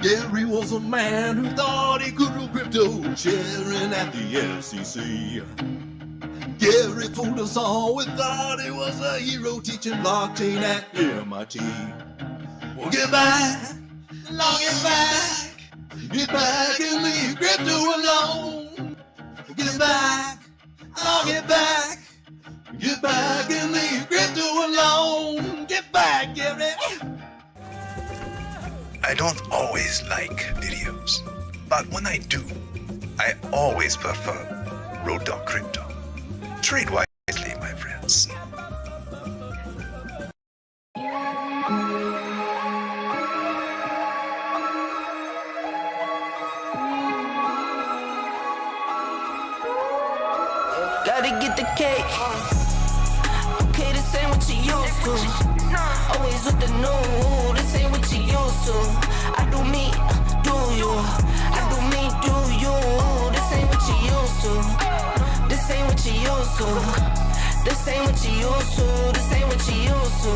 Gary was a man who thought he could do crypto sharing at the SEC. Gary fooled us all. We thought he was a hero teaching blockchain at MIT. Well, get back, Lord, get back and leave crypto alone. Get back, Lord, get back and leave crypto alone. Get back, Gary. I don't always like videos, but when I do, I always prefer Road Dawg Crypto. Trade wisely, my friends. Gotta get the cake. Okay, this ain't what you used to. Always with the new, this ain't what you used to. I do me, do you. I do me, do you. This ain't what you used to. This ain't what you used to. This ain't what you used to. This ain't what you used to.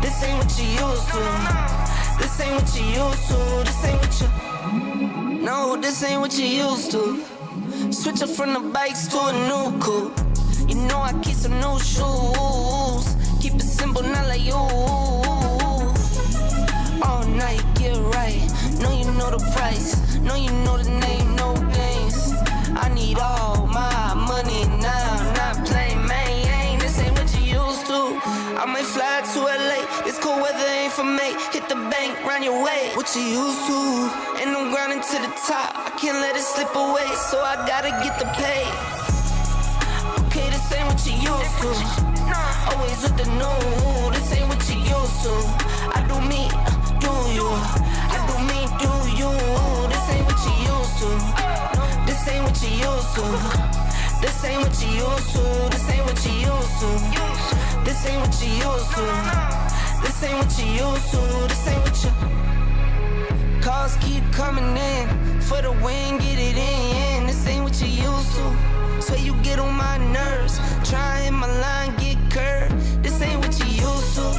This ain't what you used to. This ain't what you used to. This ain't what you. No, this ain't what you used to. Switch up from the bikes to a new coupe. You know I keep some new shoes. Keep it simple, not like you. All night, get right. Know you know the price. Know you know the name, no games. I need all my money now. Not playing, man. This ain't what you used to. I might fly to LA. This cold weather ain't for me. Hit the bank, run your way. What you used to? And I'm grinding to the top. I can't let it slip away, so I gotta get the pay. Okay, this ain't what you used to. Always with the new. This ain't what you used to. I do me, do you. I do me, do you. This ain't what you used to. This ain't what you used to. This ain't what you used to. This ain't what you used to. This ain't what you used to. This ain't what you used to. This ain't what you. Calls keep coming in. For the win, get it in. This ain't what you used to. So you get on my nerves. Try hit my line, get curved. This ain't what you used to.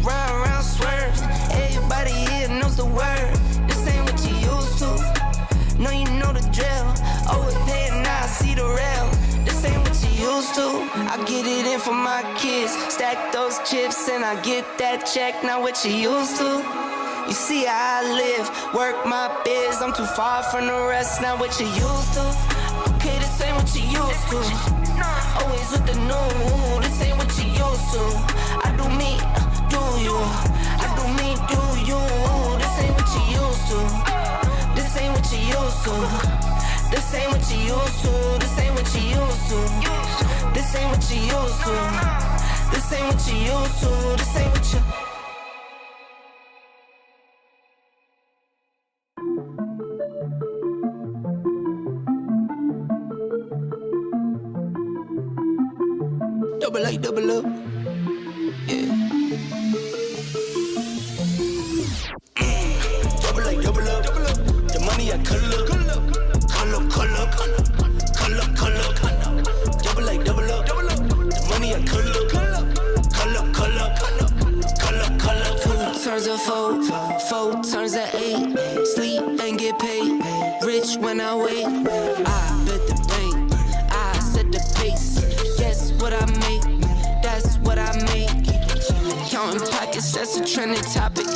Round, round, swerve. Everybody here knows the word. This ain't what you used to. Know you know the drill. Overpay and now I see the rail. This ain't what you used to. I get it in for my kids. Stack those chips and I get that check. Not what you used to. You see how I live, work my biz. I'm too far from the rest, not what you used to. Okay, this ain't what you used to. Always with the new, this ain't what you used to. I do me, do you. I do me, do you. This ain't what you used to. This ain't what you used to. This ain't what you used to. This ain't what you used to. This ain't what you used to. This ain't what you used to. This ain't what you. Double A, double up. Yeah. Double A, double up. The money I color up. Color up. Double A, double up. The money I color up. 2 turns of 4 turns of 8. Sleep and get paid. Rich when I wait. I bet the bank. I set the pace. Guess what I make? That's what I make. Counting pockets, that's a trending topic.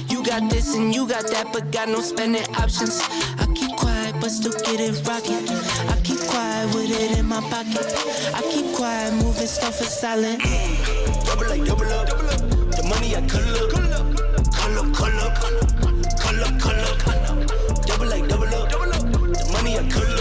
You got this and you got that, but got no spending options. I keep quiet, but still get it rocking. I keep quiet with it in my pocket. I keep quiet, moving stuff for silent. Double A, double up. The money I color up. Color up. Double A, double up. The money I color up.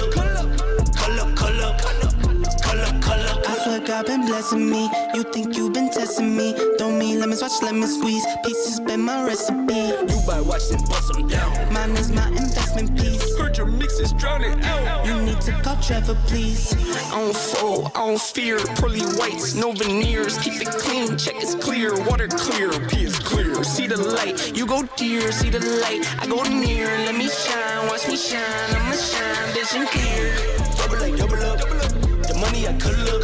I swear God been blessing me. You think you been testing me? Don't mean lemons, watch lemon squeeze. Pieces been my recipe. You buy watch then bust them down. Mine is my investment piece. Heard your mix is drowning out. You need to call Trevor, please. I don't fold, I don't fear. Pearly whites, no veneers. Keep it clean, check it's clear. Water clear, P is clear. See the light, you go dear. See the light, I go near. Let me shine, watch me shine. I'ma shine, vision clear. Double A, double up. The money I color up.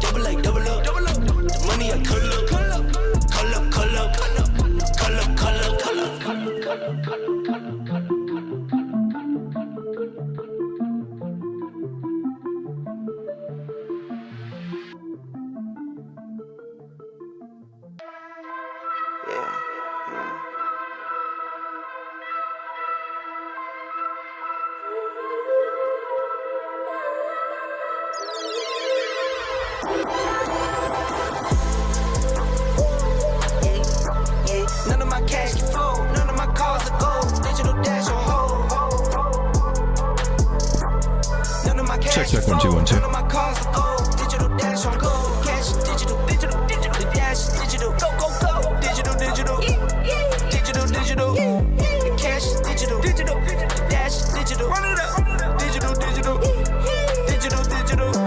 Double A, double up. The money I color up. one too. None of my cars are gold. Digital dash on gold. Cash digital. The dash digital. Go. Digital. Digital. The cash digital. The dash digital. Run it up. Digital.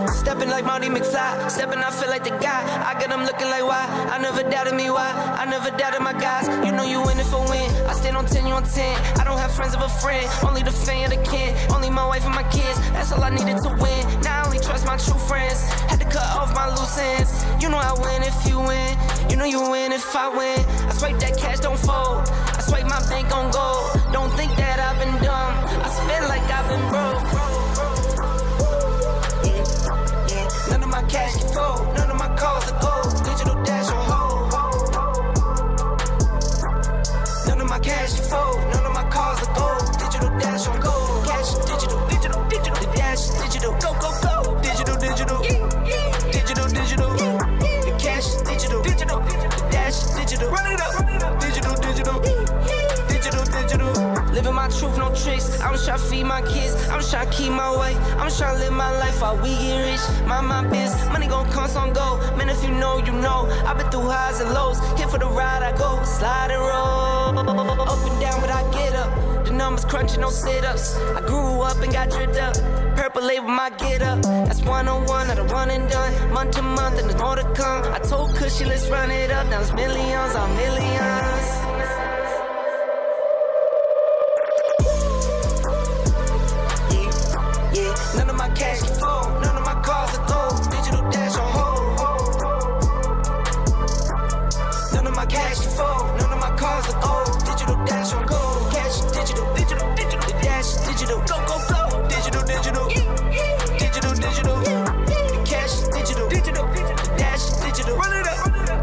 Stepping like Marty McFly. Stepping, I feel like the guy. I got them looking like why. I never doubted me why. I never doubted my guys. You know you in it for win. I stand on 10, you on 10. I don't have friends of a friend. Only the fan of the kin. Only my wife and my kids. That's all I needed to win. Now I only trust my true friends. Had to cut off my loose ends. You know I win if you win. You know you win if I win. I swipe that cash, don't fold. I swipe my bank on gold. Don't think that I've been dumb. I spend like I've been broke. None of my cash can fold, none of my calls are gold. Digital dash on hold. None of my cash can fold, none of my calls are gold. Digital dash on gold. Cash digital. The dash digital. Go. Digital. Digital. The cash digital. The dash digital. Run it up. Digital. Living my truth, no tricks. I'm trying to feed my kids. I'm trying to keep my way. I'm trying to live my life while we get rich. Mind my biz. Money gon' come, some go. Man, if you know, you know. I've been through highs and lows. Here for the ride, I go. Slide and roll. Up and down, but I get up. The numbers crunching, no sit-ups. I grew up and got dripped up. Purple label, my get up. That's 101, not a one and done. Month to month, and there's more to come. I told Cushy, let's run it up. Now it's millions on millions. None of my cash can fold, none of my cars are gold. Digital dash on hold. None of my cash can fold, none of my cars are gold. Digital dash on gold. Cash digital. The dash digital. Go. Digital. The cash digital. The dash digital. Run it up.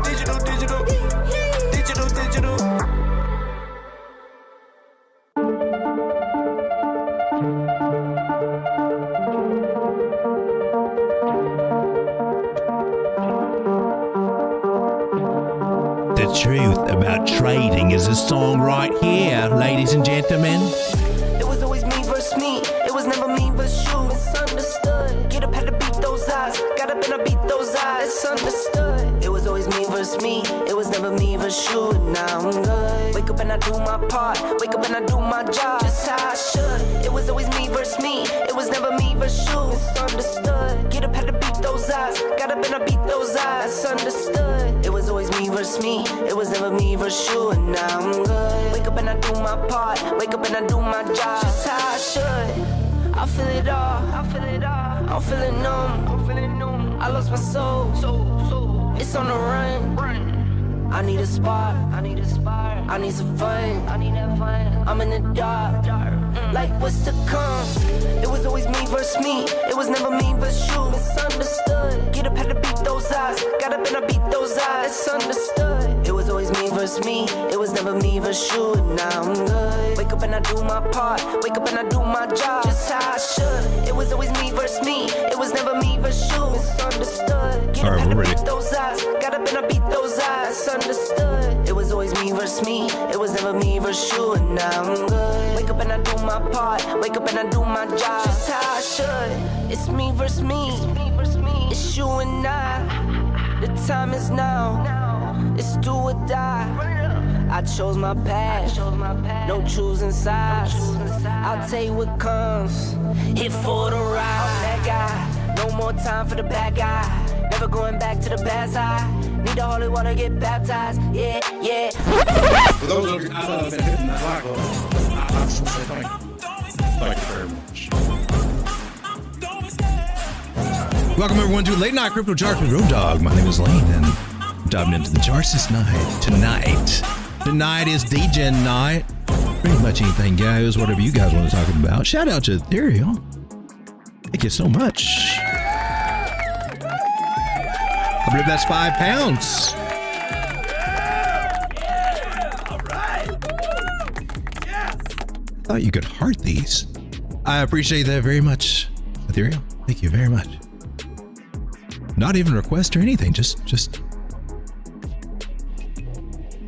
Digital. The truth about trading is a song right here, ladies and gentlemen. It was always me versus me. It was never me versus you. Misunderstood. Get up, had to beat those odds. Got up and I beat those odds. It's understood. It was always me versus me. It was never me versus you. And now I'm good. Wake up and I do my part. Wake up and I do my job. Just how I should. It was always me versus me. It was never me versus you. Misunderstood. Get up, had to beat those odds. Got up and I beat those odds. It's understood. It was always me versus me. It was never me versus you. And now I'm good. Wake up and I do my part. Wake up and I do my job. Just how I should. I feel it all. I'm feeling numb. I lost my soul. It's on the run. I need a spot. I need some fun. I'm in the dark. Like what's to come? It was always me versus me. It was never me versus you. Misunderstood. Get up, had to beat those odds. Got up and I beat those odds. It's understood. It was always me versus me. It was never me versus you. And now I'm good. Wake up and I do my part. Wake up and I do my job. Just how I should. It was always me versus me. It was never me versus you. Misunderstood. Get up, had to beat those odds. Got up and I beat those odds. It's understood. It was always me versus me. It was never me versus you. And now I'm good. Wake up and I do my part. Wake up and I do my job. Just how I should. It's me versus me. It's you and I. The time is now. It's do or die. I chose my path. No choosing sides. I'll take what comes. Hit for the ride. I'm that guy. No more time for the bad guy. Never going back to the bad side. Need the holy water, get baptized. Yeah. For those of you that have been hitting that like button, I just want to say thank you. Thank you very much. Welcome everyone to Late Night Crypto Charts with Road Dawg. My name is Lane and I'm diving into the charts this night. Tonight is DEGEN night. Pretty much anything goes, whatever you guys want to talk about. Shout out to Ethereum. Thank you so much. I believe that's £5. I thought you could heart these. I appreciate that very much, Ethereum. Thank you very much. Not even request or anything, just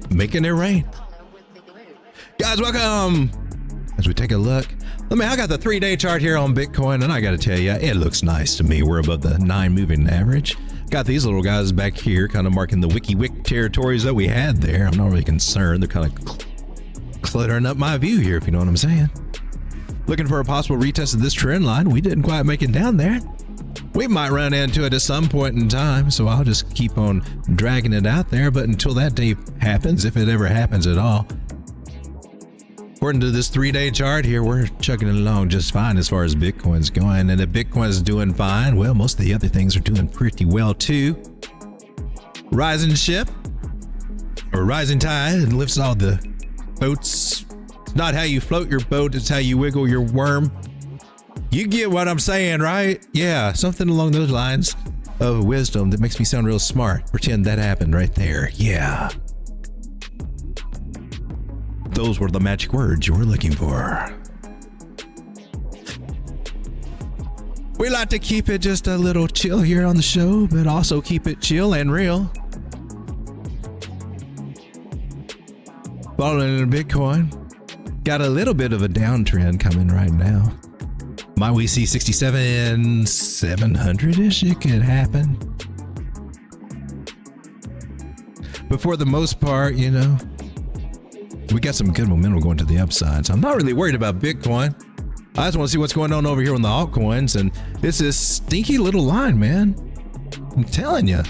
making it rain. Guys, welcome. As we take a look, I got the 3-day chart here on Bitcoin, and I got to tell you, it looks nice to me. We're above the 9 moving average. Got these little guys back here kind of marking the wiki-wick territories that we had there. I'm not really concerned. They're kind of cluttering up my view here, if you know what I'm saying. Looking for a possible retest of this trend line. We didn't quite make it down there. We might run into it at some point in time, so I'll just keep on dragging it out there. But until that day happens, if it ever happens at all, according to this 3-day chart here, we're chugging along just fine as far as Bitcoin's going. And if Bitcoin's doing fine, well, most of the other things are doing pretty well too. Rising ship, or rising tide, it lifts all the boats. It's not how you float your boat, it's how you wiggle your worm. You get what I'm saying, right? Yeah, something along those lines of wisdom that makes me sound real smart. Pretend that happened right there. Yeah. Those were the magic words you were looking for. We like to keep it just a little chill here on the show, but also keep it chill and real. Following Bitcoin, got a little bit of a downtrend coming right now. Might we see 67,700-ish? It could happen. But for the most part, you know, we got some good momentum going to the upside. So I'm not really worried about Bitcoin. I just want to see what's going on over here on the altcoins. And it's this stinky little line, man. I'm telling you.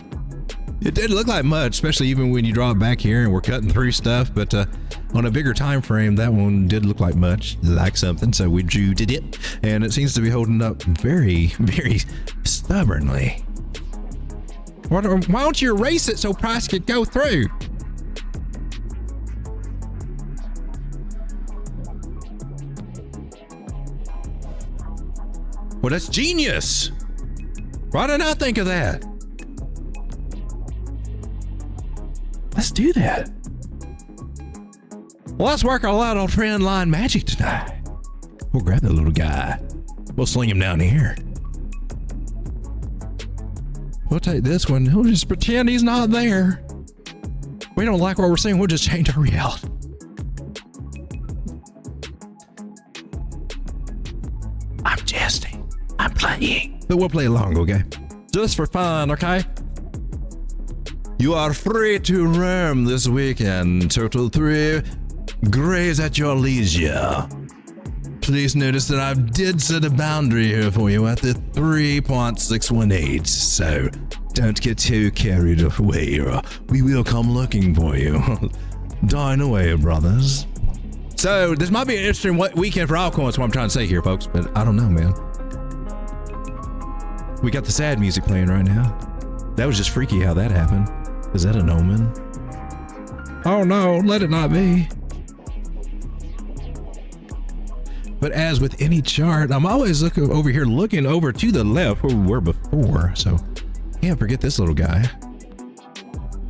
It didn't look like much, especially even when you draw it back here and we're cutting through stuff. But on a bigger time frame, that one did look like much, like something. So we drew it, and it seems to be holding up very, very stubbornly. Why don't you erase it so price could go through? Well, that's genius. Why didn't I think of that? Let's do that. Well, let's work a lot on trend line magic tonight. We'll grab the little guy. We'll sling him down here. We'll take this one. We'll just pretend he's not there. We don't like what we're seeing. We'll just change our reality. I'm jesting. I'm playing. But we'll play along, okay? Just for fun, okay? You are free to roam this weekend, Turtle 3. Graze at your leisure. Please notice that I did set a boundary here for you at the 3.618, so don't get too carried away or we will come looking for you. Dine away, brothers. So this might be an interesting weekend for altcoins, what I'm trying to say here, folks, but I don't know, man. We got the sad music playing right now. That was just freaky how that happened. Is that an omen? Oh no, let it not be. But as with any chart, I'm always looking over here, looking over to the left where we were before. So can't forget this little guy.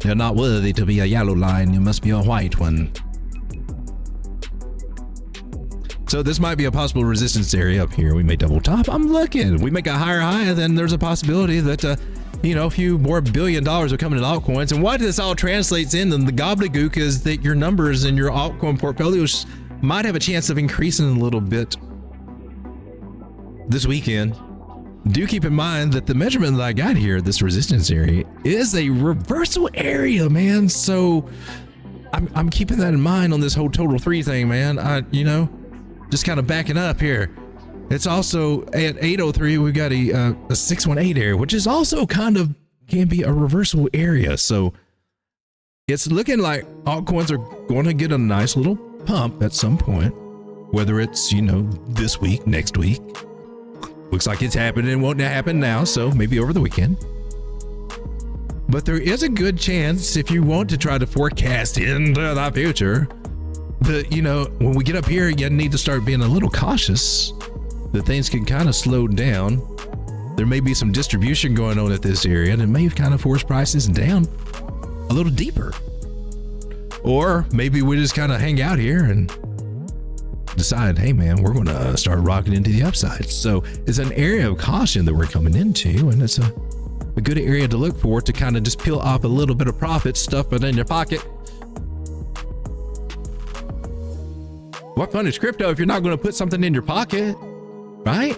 You're not worthy to be a yellow line. You must be a white one. So this might be a possible resistance area up here. We may double top. I'm looking. We make a higher high, then there's a possibility that you know, a few more $1 billion are coming in altcoins. And what this all translates in, and the gobbledygook, is that your numbers in your altcoin portfolios might have a chance of increasing a little bit this weekend. Do keep in mind that the measurement that I got here, this resistance area, is a reversal area, man. So I'm keeping that in mind on this whole total 3 thing, man. You know, just kind of backing up here. It's also at 803, we've got a 618 area, which is also kind of can be a reversal area. So it's looking like altcoins are going to get a nice little pump at some point, whether it's, you know, this week, next week. Looks like it's happening. Won't happen now, so maybe over the weekend. But there is a good chance, if you want to try to forecast into the future, that, you know, when we get up here, you need to start being a little cautious. That things can kind of slow down. There may be some distribution going on at this area, and it may kind of force prices down a little deeper. Or maybe we just kind of hang out here and decide, hey man, we're going to start rocking into the upside. So it's an area of caution that we're coming into, and it's a good area to look for to kind of just peel off a little bit of profit, stuff it in your pocket. What fun is crypto if you're not going to put something in your pocket, right?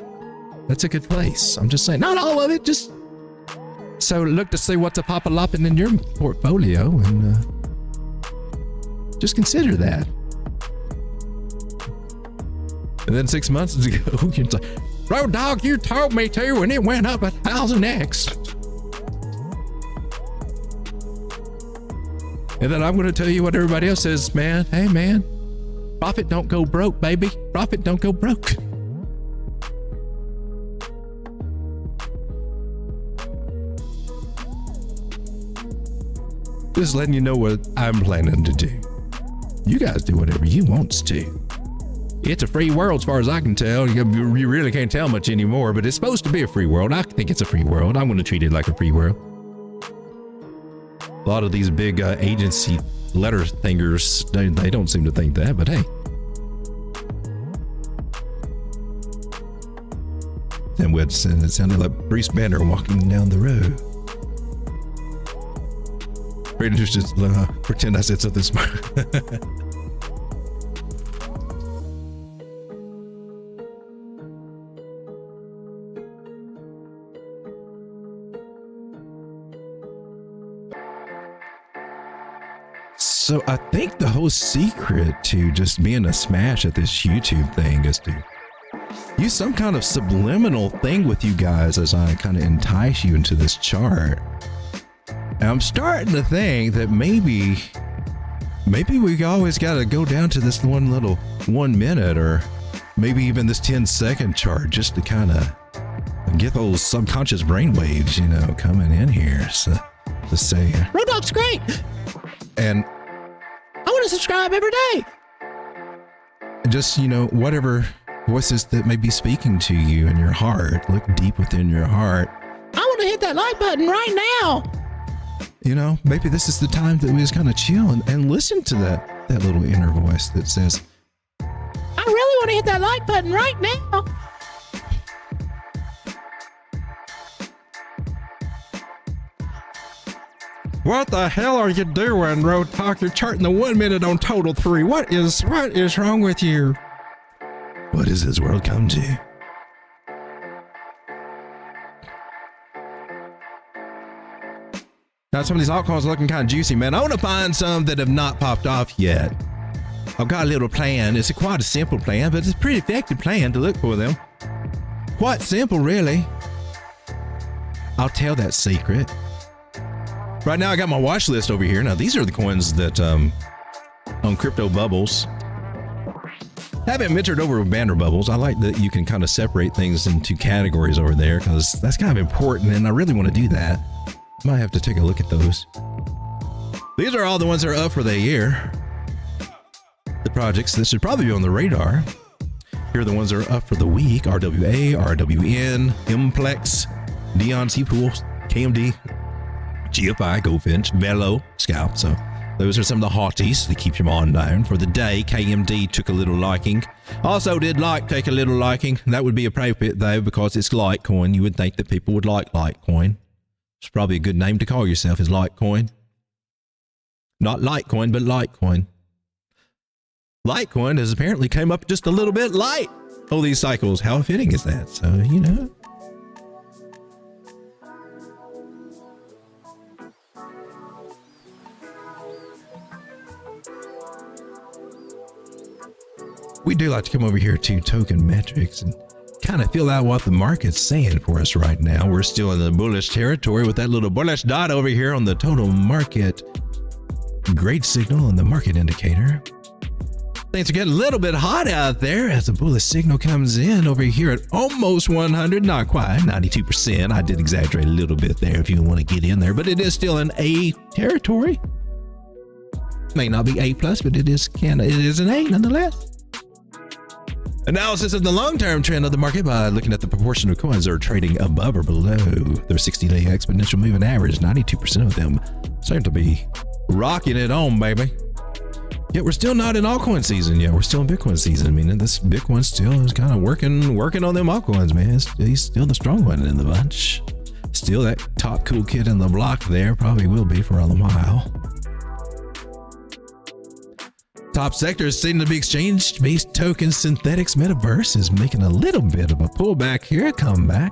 That's a good place. I'm just saying, not all of it, just so look to see what's a pop-a-lopping in your portfolio and just consider that. And then 6 months ago, you're like, Road Dawg, you told me to, and it went up 1,000x. And then I'm going to tell you what everybody else says, man. Hey, man, profit don't go broke, baby. Profit don't go broke. Just letting you know what I'm planning to do. You guys do whatever you want to. It's a free world as far as I can tell. You really can't tell much anymore, but it's supposed to be a free world. I think it's a free world. I'm going to treat it like a free world. A lot of these big agency letter thingers, they don't seem to think that, but hey. Then it sounded like Bruce Banner walking down the road. Ready to just pretend I said something smart. So I think the whole secret to just being a smash at this YouTube thing is to use some kind of subliminal thing with you guys as I kind of entice you into this chart. And I'm starting to think that maybe we always got to go down to this one little 1 minute or maybe even this 10-second chart just to kind of get those subconscious brainwaves, you know, coming in here. So to say, Road Dawg's great. And I want to subscribe every day. Just, you know, whatever voices that may be speaking to you in your heart, look deep within your heart. I want to hit that like button right now. You know, maybe this is the time that we just kind of chill and listen to that little inner voice that says, I really want to hit that like button right now. What the hell are you doing, Road Dawg? You're charting the 1 minute on total 3. What is wrong with you? What has this world come to? Now some of these altcoins are looking kind of juicy, man. I want to find some that have not popped off yet. I've got a little plan. It's quite a simple plan, but it's a pretty effective plan to look for them. Quite simple, really. I'll tell that secret. Right now I got my watch list over here. Now these are the coins that on Crypto Bubbles. Haven't ventured over with Banner Bubbles. I like that you can kind of separate things into categories over there because that's kind of important and I really want to do that. Might have to take a look at those. These are all the ones that are up for the year. The projects that should probably be on the radar. Here are the ones that are up for the week. RWA, RWN, Implex, Neon C-Pools, KMD, GFI, Goldfinch, Bellow, Scalp. So those are some of the hotties that keep your mind down. For the day, KMD took a little liking. Also did take a little liking. That would be appropriate though because it's Litecoin. You would think that people would like Litecoin. It's probably a good name to call yourself is Litecoin. Not Litecoin, but Litecoin. Litecoin has apparently came up just a little bit light all these cycles. How fitting is that? So, you know. We do like to come over here to Tokenmetrics and kind of feel out what the market's saying for us right now. We're still in the bullish territory with that little bullish dot over here on the total market grade signal on the market indicator. Things are getting a little bit hot out there as the bullish signal comes in over here at almost 100, not quite, 92%. I did exaggerate a little bit there if you want to get in there, but it is still in A territory. May not be A plus, but it is an A nonetheless. Analysis of the long-term trend of the market by looking at the proportion of coins that are trading above or below their 60-day exponential moving average. 92% of them seem to be rocking it on, baby. Yet we're still not in altcoin season yet. We're still in Bitcoin season, meaning this Bitcoin still is kind of working on them altcoins, man. He's still the strong one in the bunch. Still that top cool kid in the block there, probably will be for a while. Top sectors seem to be exchange-based tokens. Synthetics metaverse is making a little bit of a pullback here, a comeback.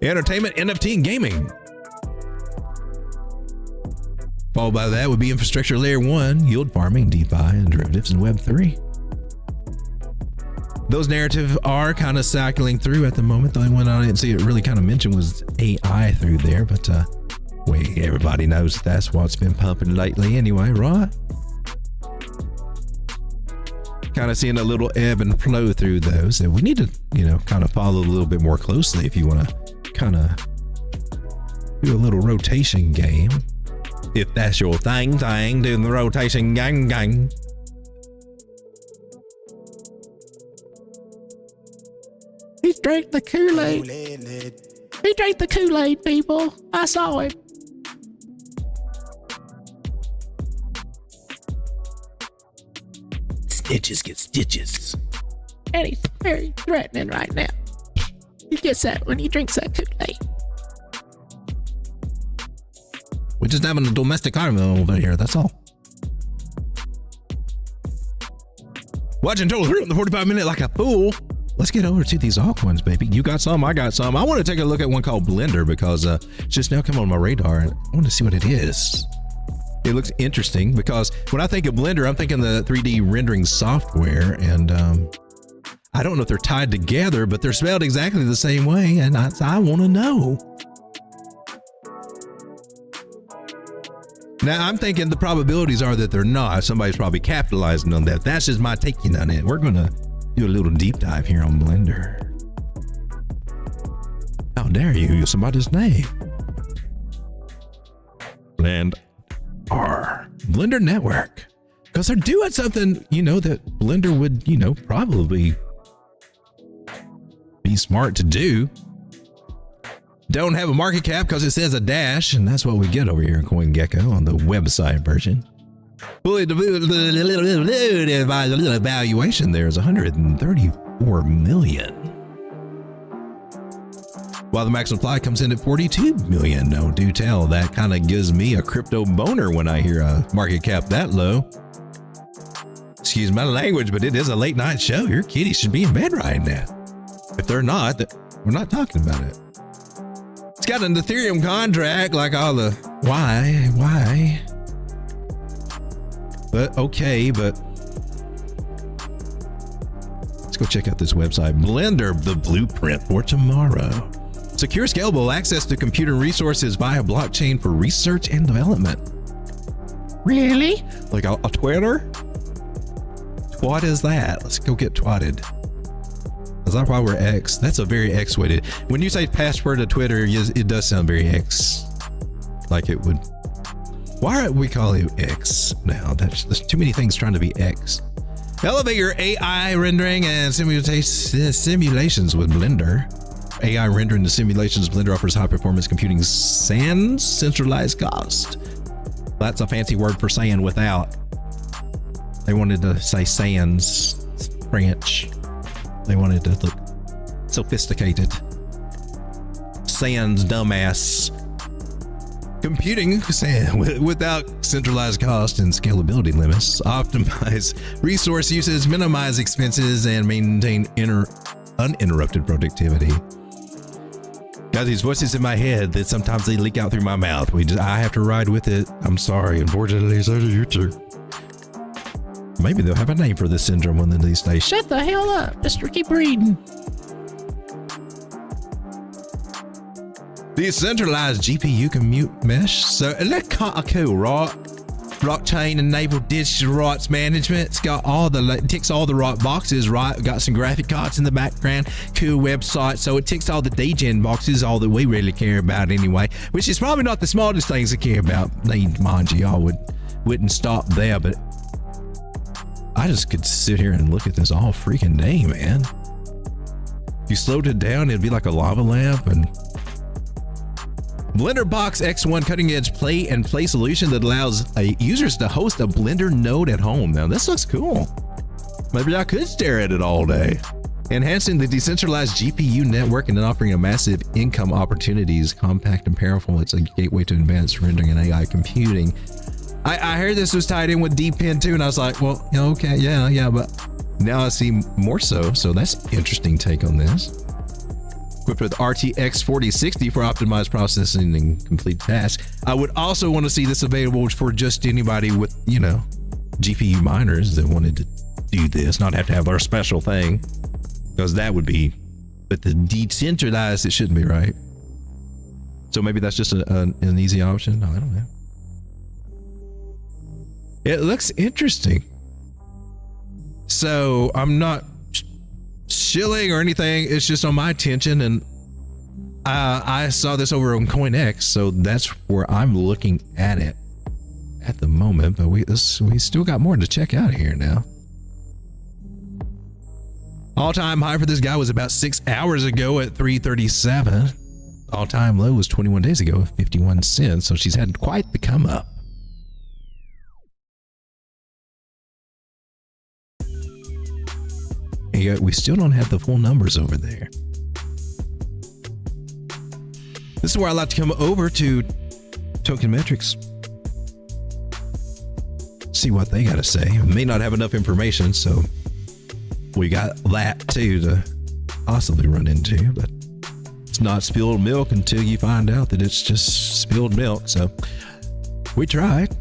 Entertainment, NFT, and gaming. Followed by that would be infrastructure layer 1, yield farming, DeFi, and derivatives, and Web3. Those narratives are kind of cycling through at the moment. The only one I didn't see it really kind of mentioned was AI through there, but everybody knows that's what's been pumping lately anyway, right? Kind of seeing a little ebb and flow through those, and we need to, kind of follow a little bit more closely if you want to kind of do a little rotation game. If that's your thing, doing the rotation gang. He drank the Kool-Aid. He drank the Kool-Aid, people. I saw him. Snitches get stitches. And he's very threatening right now. He gets that when he drinks that Kool-Aid. We're just having a domestic argument over here, that's all. Watching total through the 45-minute like a fool. Let's get over to these altcoins, baby. You got some, I got some. I want to take a look at one called BLENDR because it's just now come on my radar and I want to see what it is. It looks interesting because when I think of BLENDR, I'm thinking the 3D rendering software, and I don't know if they're tied together, but they're spelled exactly the same way, and I want to know. Now, I'm thinking the probabilities are that they're not. Somebody's probably capitalizing on that. That's just my taking on it. We're going to do a little deep dive here on BLENDR. How dare you use somebody's name? BLENDR. BLENDR network. Because they're doing something, that BLENDR would, probably be smart to do. Don't have a market cap because it says a dash, and that's what we get over here in CoinGecko on the website version. Fully valuation there is 134 million. While the max supply comes in at 42 million. No, do tell, that kind of gives me a crypto boner when I hear a market cap that low. Excuse my language, but it is a late night show. Your kitty should be in bed right now. If they're not, we're not talking about it. It's got an Ethereum contract like all the why? But okay, but let's go check out this website. BLENDR, the blueprint for tomorrow. Secure, scalable access to computer resources via blockchain for research and development. Really? Like a Twitter? What is that? Let's go get twatted. Is that why we're X? That's a very X-weighted. When you say password to Twitter, it does sound very X. Like it would. Why are we calling it X now? There's too many things trying to be X. Elevate your AI rendering and simulations with BLENDR. AI rendering the simulations. BLENDR offers high performance computing sans centralized cost. That's a fancy word for saying without. They wanted to say sans French. They wanted to look sophisticated. Sans dumbass. Computing without centralized cost and scalability limits. Optimize resource uses, minimize expenses, and maintain uninterrupted productivity. Got these voices in my head that sometimes they leak out through my mouth. I have to ride with it. I'm sorry. Unfortunately, so do you too. Maybe they'll have a name for this syndrome one of these days. Shut the hell up, Mr. Keep reading. Decentralized GPU compute mesh. So look kind of cool, right? Blockchain enabled digital rights management. It's got ticks all the right boxes, right? Got some graphic cards in the background. Cool website. So it ticks all the DEGEN boxes, all that we really care about anyway. Which is probably not the smartest things to care about. Mind you, I wouldn't stop there, but I just could sit here and look at this all freaking day, man. If you slowed it down, it'd be like a lava lamp. And BLENDR Box X1 cutting edge play and play solution that allows users to host a BLENDR node at home. Now this looks cool. Maybe I could stare at it all day. Enhancing the decentralized GPU network and then offering a massive income opportunities, compact and powerful. It's a gateway to advanced rendering and AI computing. I heard this was tied in with DPIN too, and I was like, well, okay, yeah, but now I see more so. So that's an interesting take on this. Equipped with RTX 4060 for optimized processing and complete tasks. I would also want to see this available for just anybody with, GPU miners that wanted to do this, not have to have our special thing, because that would be, but the decentralized, it shouldn't be, right? So maybe that's just an easy option. I don't know. It looks interesting. So I'm not shilling or anything. It's just on my attention, and I saw this over on CoinEx, so that's where I'm looking at it at the moment. But we still got more to check out here now. All-time high for this guy was about 6 hours ago at 337. All-time low was 21 days ago at 51 cents. So she's had quite the come up. And yet we still don't have the full numbers over there. This is where I like to come over to Tokenmetrics. See what they got to say. We may not have enough information, so we got that too to possibly run into, but it's not spilled milk until you find out that it's just spilled milk. So we tried.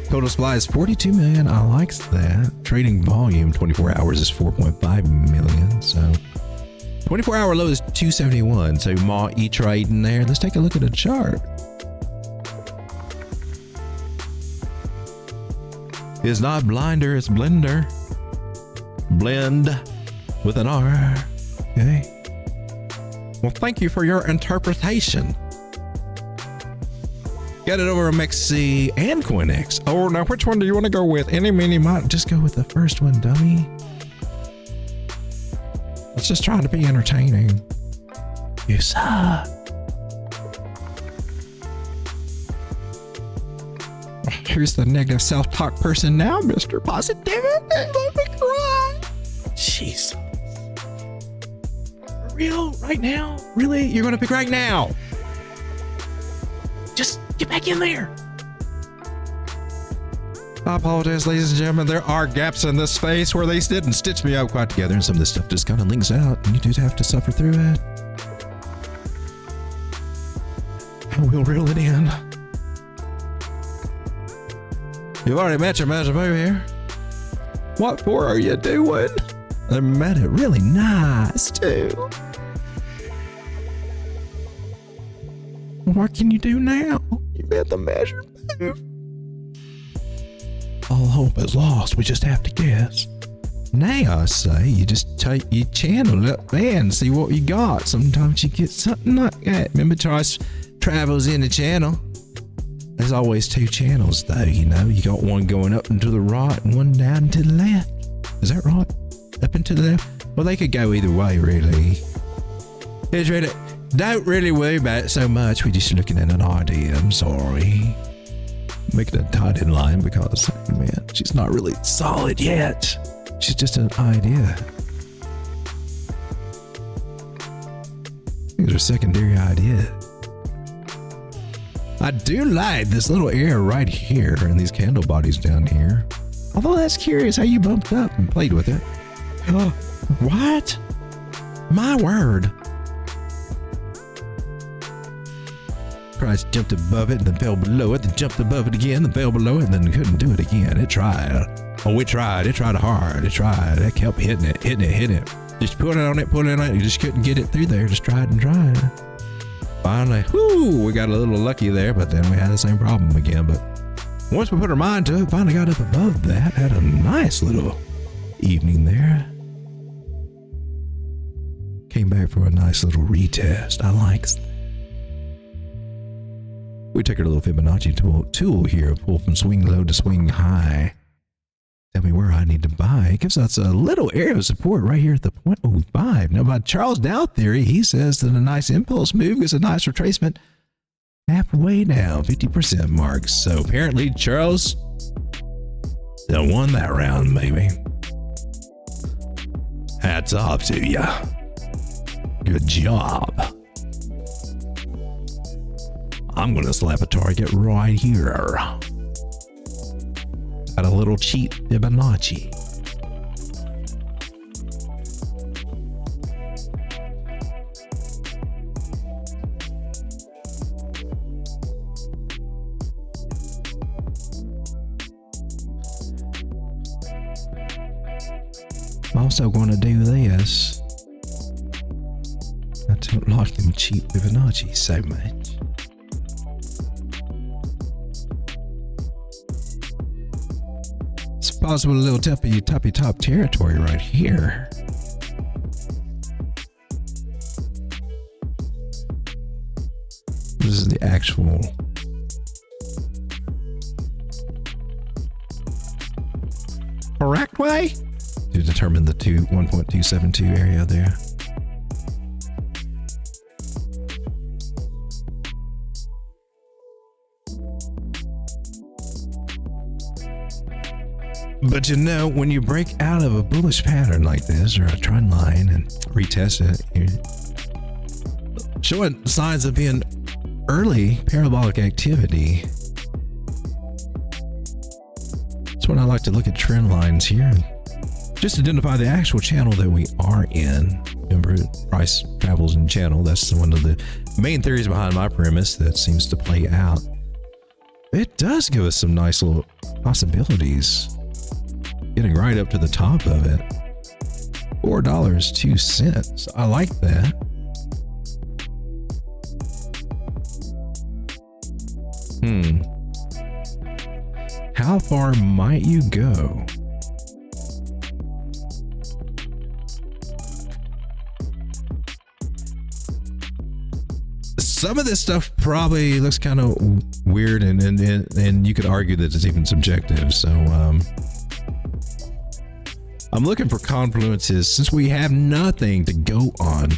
Total supply is 42 million. I like that. Trading volume 24 hours is 4.5 million. So 24-hour low is 271. So Ma E-Trade in there. Let's take a look at the chart. It's not Blinder, it's Blender. Blend with an R. Okay. Well, thank you for your interpretation. Got it over MexC and CoinEx. Oh, now which one do you want to go with? Any, mini, might. Just go with the first one, dummy. Let's just try to be entertaining. You suck. Here's the negative self-talk person now, Mr. Positivity. Let me cry. Jesus. For real? Right now? Really? You're going to pick right now? Just get back in there. I apologize, ladies and gentlemen. There are gaps in this space where they didn't stitch me out quite together, and some of this stuff just kind of links out, and you just have to suffer through it. And we'll reel it in. You've already met your magic over here. What for are you doing? I met it really nice too. What can you do now? You met the measure move. All hope is lost. We just have to guess. Now I say you just you channel it up there and see what you got. Sometimes you get something like that. Remember, travels in the channel. There's always two channels though, you got one going up and to the right and one down and to the left. Is that right? Up and to the left? Well, they could go either way, really. Here's really, don't really worry about it so much. We're just looking at an idea. I'm sorry. Making a dotted line because, man, she's not really solid yet. She's just an idea. These are secondary ideas. I do like this little area right here and these candle bodies down here. Although that's curious how you bumped up and played with it. Oh, what? My word. Price jumped above it and then fell below it, then jumped above it again, then fell below it, and then couldn't do it again. It tried. Oh, it tried. It tried hard. It tried. It kept hitting it. Just put it on it, You just couldn't get it through there. Just tried and tried. Finally, whoo, we got a little lucky there, but then we had the same problem again. But once we put our mind to it, finally got up above that, had a nice little evening there. Came back for a nice little retest. I like that. We took our little Fibonacci tool here, pull from swing low to swing high. Tell me where I need to buy. It gives us a little area of support right here at the 0.05. Now, by Charles Dow theory, he says that a nice impulse move is a nice retracement halfway down, 50% mark. So apparently, Charles won that round, maybe. Hats off to ya. Good job. I'm going to slap a target right here at a little cheap Fibonacci. I'm also going to do this. I don't like them cheap Fibonacci so much. It's possible a little toppy top territory right here. This is the actual correct way to determine the 1.272 area there. But you know, when you break out of a bullish pattern like this or a trend line and retest it, you're showing signs of being early parabolic activity. That's when I like to look at trend lines here and just identify the actual channel that we are in. Remember, price travels in channel. That's one of the main theories behind my premise that seems to play out. It does give us some nice little possibilities. Getting right up to the top of it. $4.02. I like that. How far might you go? Some of this stuff probably looks kind of weird, and you could argue that it's even subjective. So I'm looking for confluences since we have nothing to go on.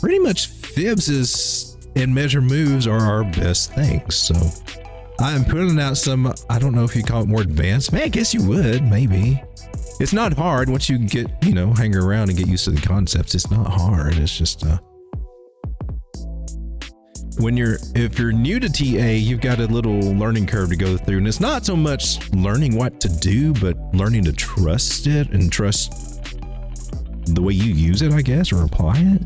Pretty much fibs and measure moves are our best things. So I'm putting out some, I don't know if you call it more advanced. Man, I guess you would, maybe. It's not hard once you get, hang around and get used to the concepts. It's not hard. It's just, if you're new to TA, you've got a little learning curve to go through, and it's not so much learning what to do, but learning to trust it and trust the way you use it, I guess, or apply it.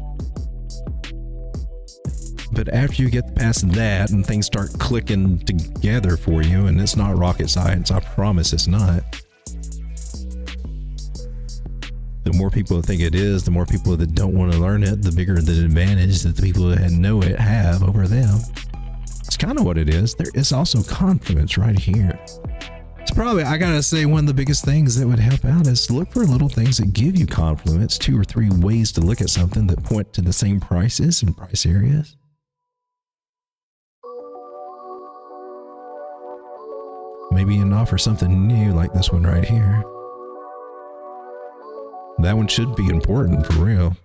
But after you get past that and things start clicking together for you, and it's not rocket science, I promise it's not. The more people that think it is, the more people that don't want to learn it, the bigger the advantage that the people that know it have over them. It's kind of what it is. There is also confluence right here. It's probably, I gotta say, one of the biggest things that would help out is look for little things that give you confluence, 2 or 3 ways to look at something that point to the same prices and price areas. Maybe an offer something new like this one right here. That one should be important for real.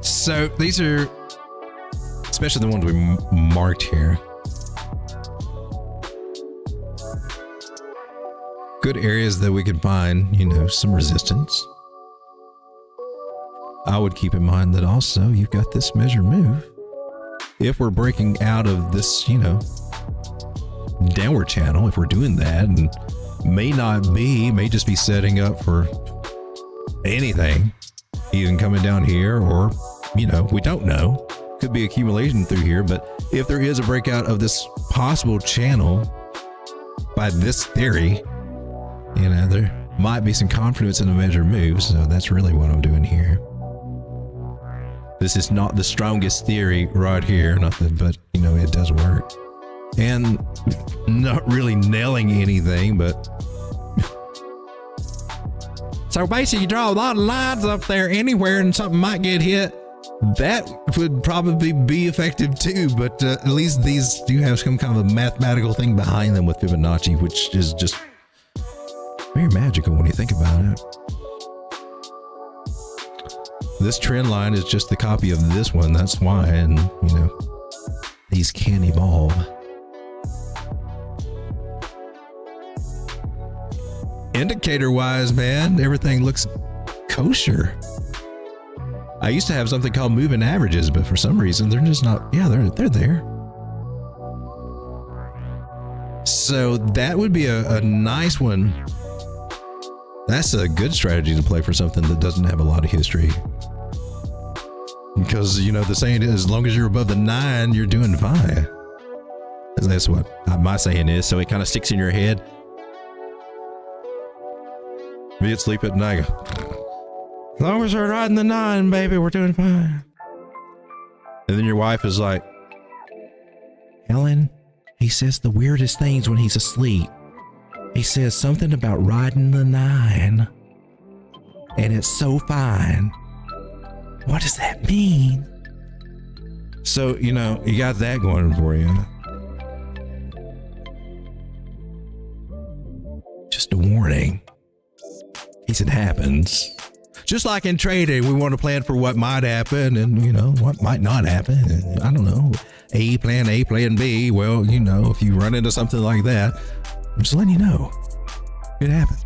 So these are, especially the ones we marked here, good areas that we could find, some resistance. I would keep in mind that also you've got this measure move. If we're breaking out of this, downward channel, if we're doing that, and may just be setting up for anything, even coming down here, or, we don't know. Could be accumulation through here, but if there is a breakout of this possible channel by this theory, there might be some confidence in the measure move. So that's really what I'm doing here. This is not the strongest theory right here, nothing, but it does work. And not really nailing anything, but so basically you draw a lot of lines up there anywhere and something might get hit. That would probably be effective too, but at least these do have some kind of a mathematical thing behind them with Fibonacci, which is just very magical when you think about it. This trend line is just the copy of this one. That's why, and these can evolve. indicator wise, man, everything looks kosher. I used to have something called moving averages, but for some reason they're just not. Yeah, they're there. So that would be a nice one. That's a good strategy to play for something that doesn't have a lot of history. Because, you know, the saying is, as long as you're above the 9, you're doing fine. That's what my saying is. So it kind of sticks in your head. Me at sleep at night. As long as we're riding the 9, baby, we're doing fine. And then your wife is like, Helen, he says the weirdest things when he's asleep. He says something about riding the 9. And it's so fine. What does that mean? So, you know, you got that going for you. Just a warning. In case it happens. Just like in trading, we want to plan for what might happen and, you know, what might not happen. I don't know. A, plan B. Well, you know, if you run into something like that, I'm just letting you know. It happens.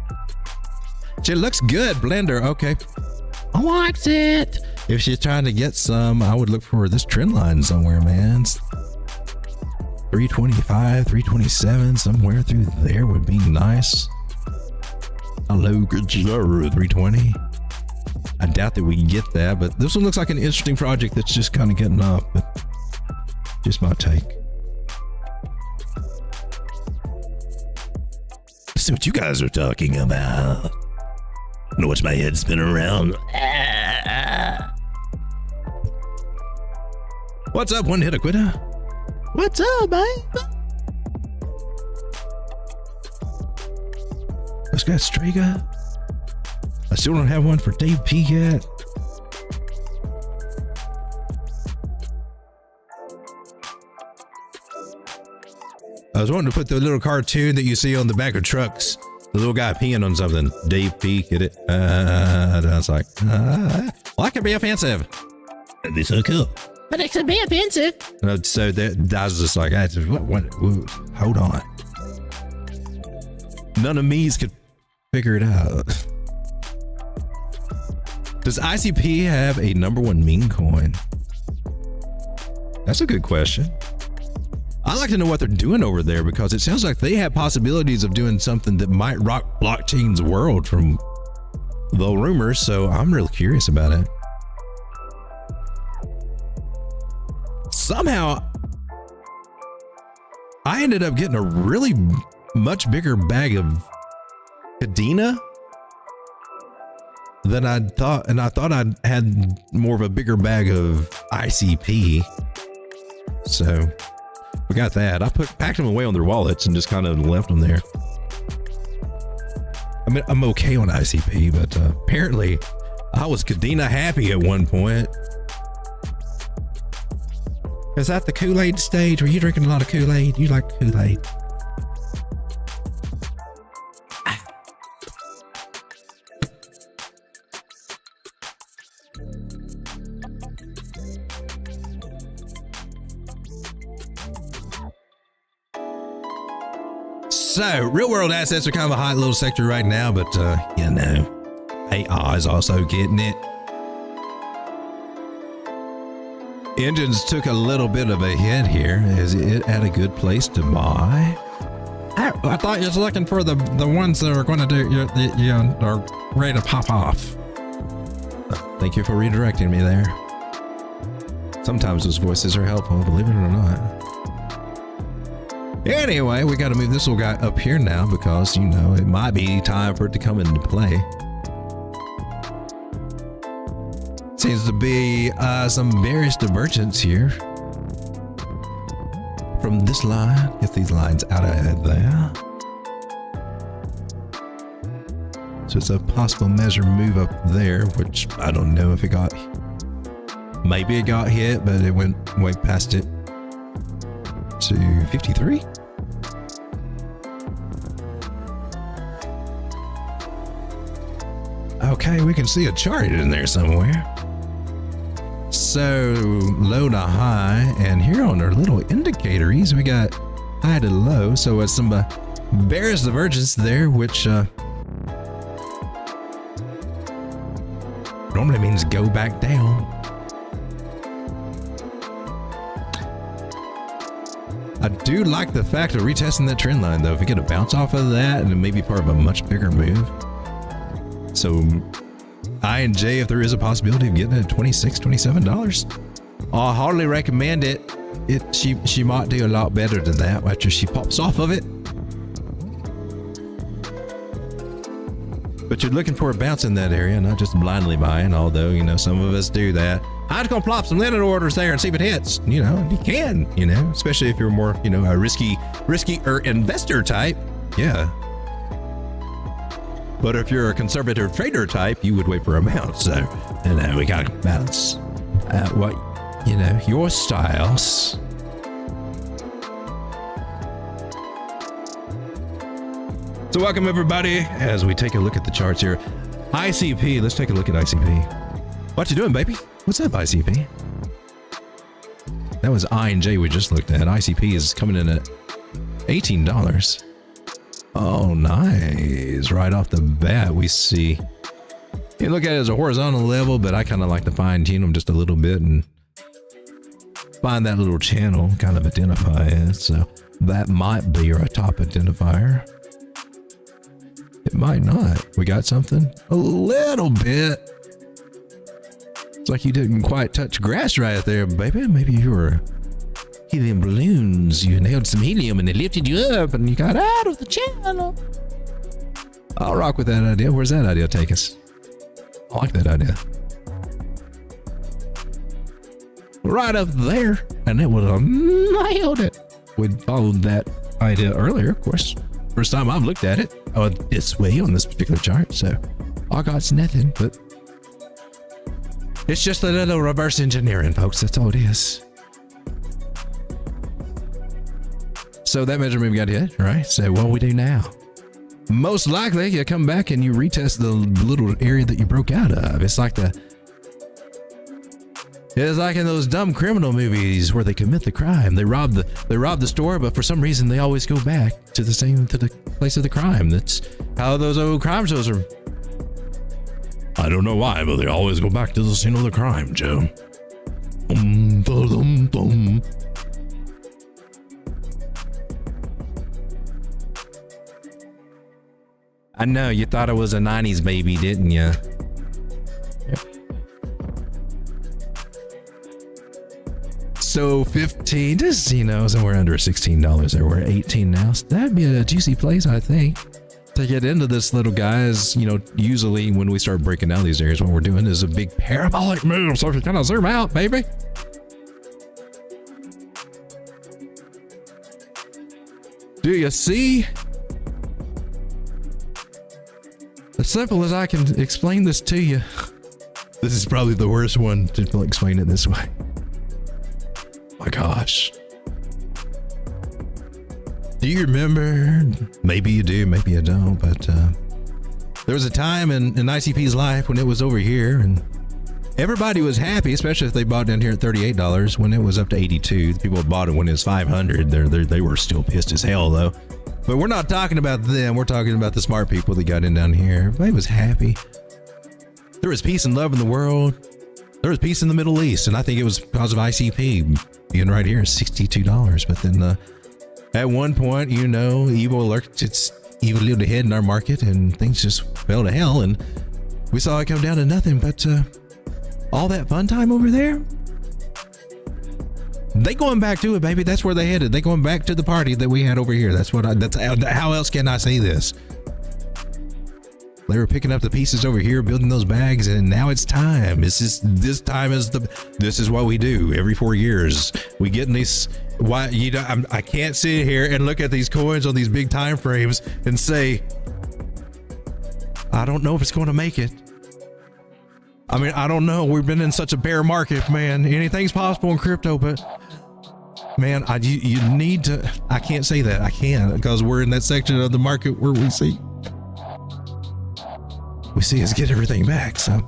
It looks good, Blender. Okay. I likes it. If she's trying to get some, I would look for this trend line somewhere, man. 325, 327, somewhere through there would be nice. Hello, good 320. I doubt that we can get that, but this one looks like an interesting project that's just kind of getting off, but just my take. Let's see what you guys are talking about. I watch my head spin around. What's up, one hitter quitter? What's up, man? Let's got Strega. I still don't have one for Dave P yet. I was wanting to put the little cartoon that you see on the back of trucks. The little guy peeing on something. Dave P, get it? I was like, well, that could be offensive. That'd be so cool. But it could be offensive. So that I was just like, what, hold on. None of me's could figure it out. Does ICP have a #1 meme coin? That's a good question. I'd like to know what they're doing over there because it sounds like they have possibilities of doing something that might rock blockchain's world from the rumors. So I'm real curious about it. Somehow, I ended up getting a really much bigger bag of Cadena than I thought, and I thought I had more of a bigger bag of ICP. So we got that. I packed them away on their wallets and just kind of left them there. I mean, I'm okay on ICP, but apparently I was Cadena happy at one point. Is that the Kool-Aid stage? Were you drinking a lot of Kool-Aid? You like Kool-Aid? So, real world assets are kind of a hot little sector right now, but you know, AI is also getting it. Engines took a little bit of a hit here. Is it at a good place to buy? I thought you was looking for the ones that are going to do, you are ready to pop off. Thank you for redirecting me there. Sometimes those voices are helpful, believe it or not. Anyway, we got to move this little guy up here now because, you know, it might be time for it to come into play. Seems to be some various divergence here from this line. Get these lines out of there. So it's a possible measure move up there, which I don't know if it got. Maybe it got hit, but it went way past it to 53. Okay, we can see a chart in there somewhere. So low to high, and here on our little indicators, we got high to low. So it's some bearish divergence there, which normally means go back down. I do like the fact of retesting that trend line though. If we get a bounce off of that, and it may be part of a much bigger move. So I and J, if there is a possibility of getting it at $26, $27, I hardly recommend it. She might do a lot better than that after she pops off of it. But you're looking for a bounce in that area, not just blindly buying, although, you know, some of us do that. I'm just gonna plop some limit orders there and see if it hits. You know, you can, you know, especially if you're more, you know, a riskier investor type. Yeah. But if you're a conservative trader type, you would wait for a bounce. So, you know, we gotta bounce what, you know, your styles. So welcome everybody as we take a look at the charts here. ICP, let's take a look at ICP. What you doing, baby? What's up, ICP? That was I and J we just looked at. ICP is coming in at $18. Oh, nice. Right off the bat, we see. You look at it as a horizontal level, but I kind of like to fine tune them just a little bit and find that little channel, kind of identify it. So that might be our top identifier. It might not. We got something? A little bit. It's like you didn't quite touch grass right there, baby. Maybe you were helium balloons. You nailed some helium and they lifted you up and you got out of the channel. I'll rock with that idea. Where's that idea take us? I like that idea. Right up there. And it would have nailed it. We'd followed that idea earlier, of course. First time I've looked at it this way on this particular chart, so I got nothing, but it's just a little reverse engineering, folks. That's all it is. So that measurement we got hit, right? So what we do now? Most likely you come back and you retest the little area that you broke out of. It's like in those dumb criminal movies where they commit the crime. They rob the store, but for some reason they always go back to the place of the crime. That's how those old crime shows are. I don't know why, but they always go back to the scene of the crime, Joe. I know, you thought it was a 90s baby, didn't you? So 15, just, you know, somewhere under $16 there. We're at 18 now. So that'd be a juicy place, I think, to get into this little guys. You know, usually when we start breaking down these areas, what we're doing is a big parabolic move. So if you kind of zoom out, baby. Do you see? As simple as I can explain this to you. This is probably the worst one to explain it this way. My gosh. Do you remember? Maybe you do, maybe you don't, but there was a time in ICP's life when it was over here and everybody was happy, especially if they bought down here at $38 when it was up to 82. The people who bought it when it was 500. They were still pissed as hell though. But we're not talking about them. We're talking about the smart people that got in down here. Everybody was happy. There was peace and love in the world. There was peace in the Middle East, and I think it was because of ICP being right here at $62. But then at one point, you know, evil lurked its evil lived ahead in our market, and things just fell to hell, and we saw it come down to nothing. But all that fun time over there, they going back to it, baby. That's where they headed. They going back to the party that we had over here. That's how else can I say this? They were picking up the pieces over here, building those bags, and now it's time. This is what we do every 4 years. We get in these. Why I can't sit here and look at these coins on these big time frames and say, I don't know if it's going to make it. I mean, I don't know. We've been in such a bear market, man. Anything's possible in crypto, but man, you need to. I can't say that. I can't, because we're in that section of the market where we see us get everything back. So,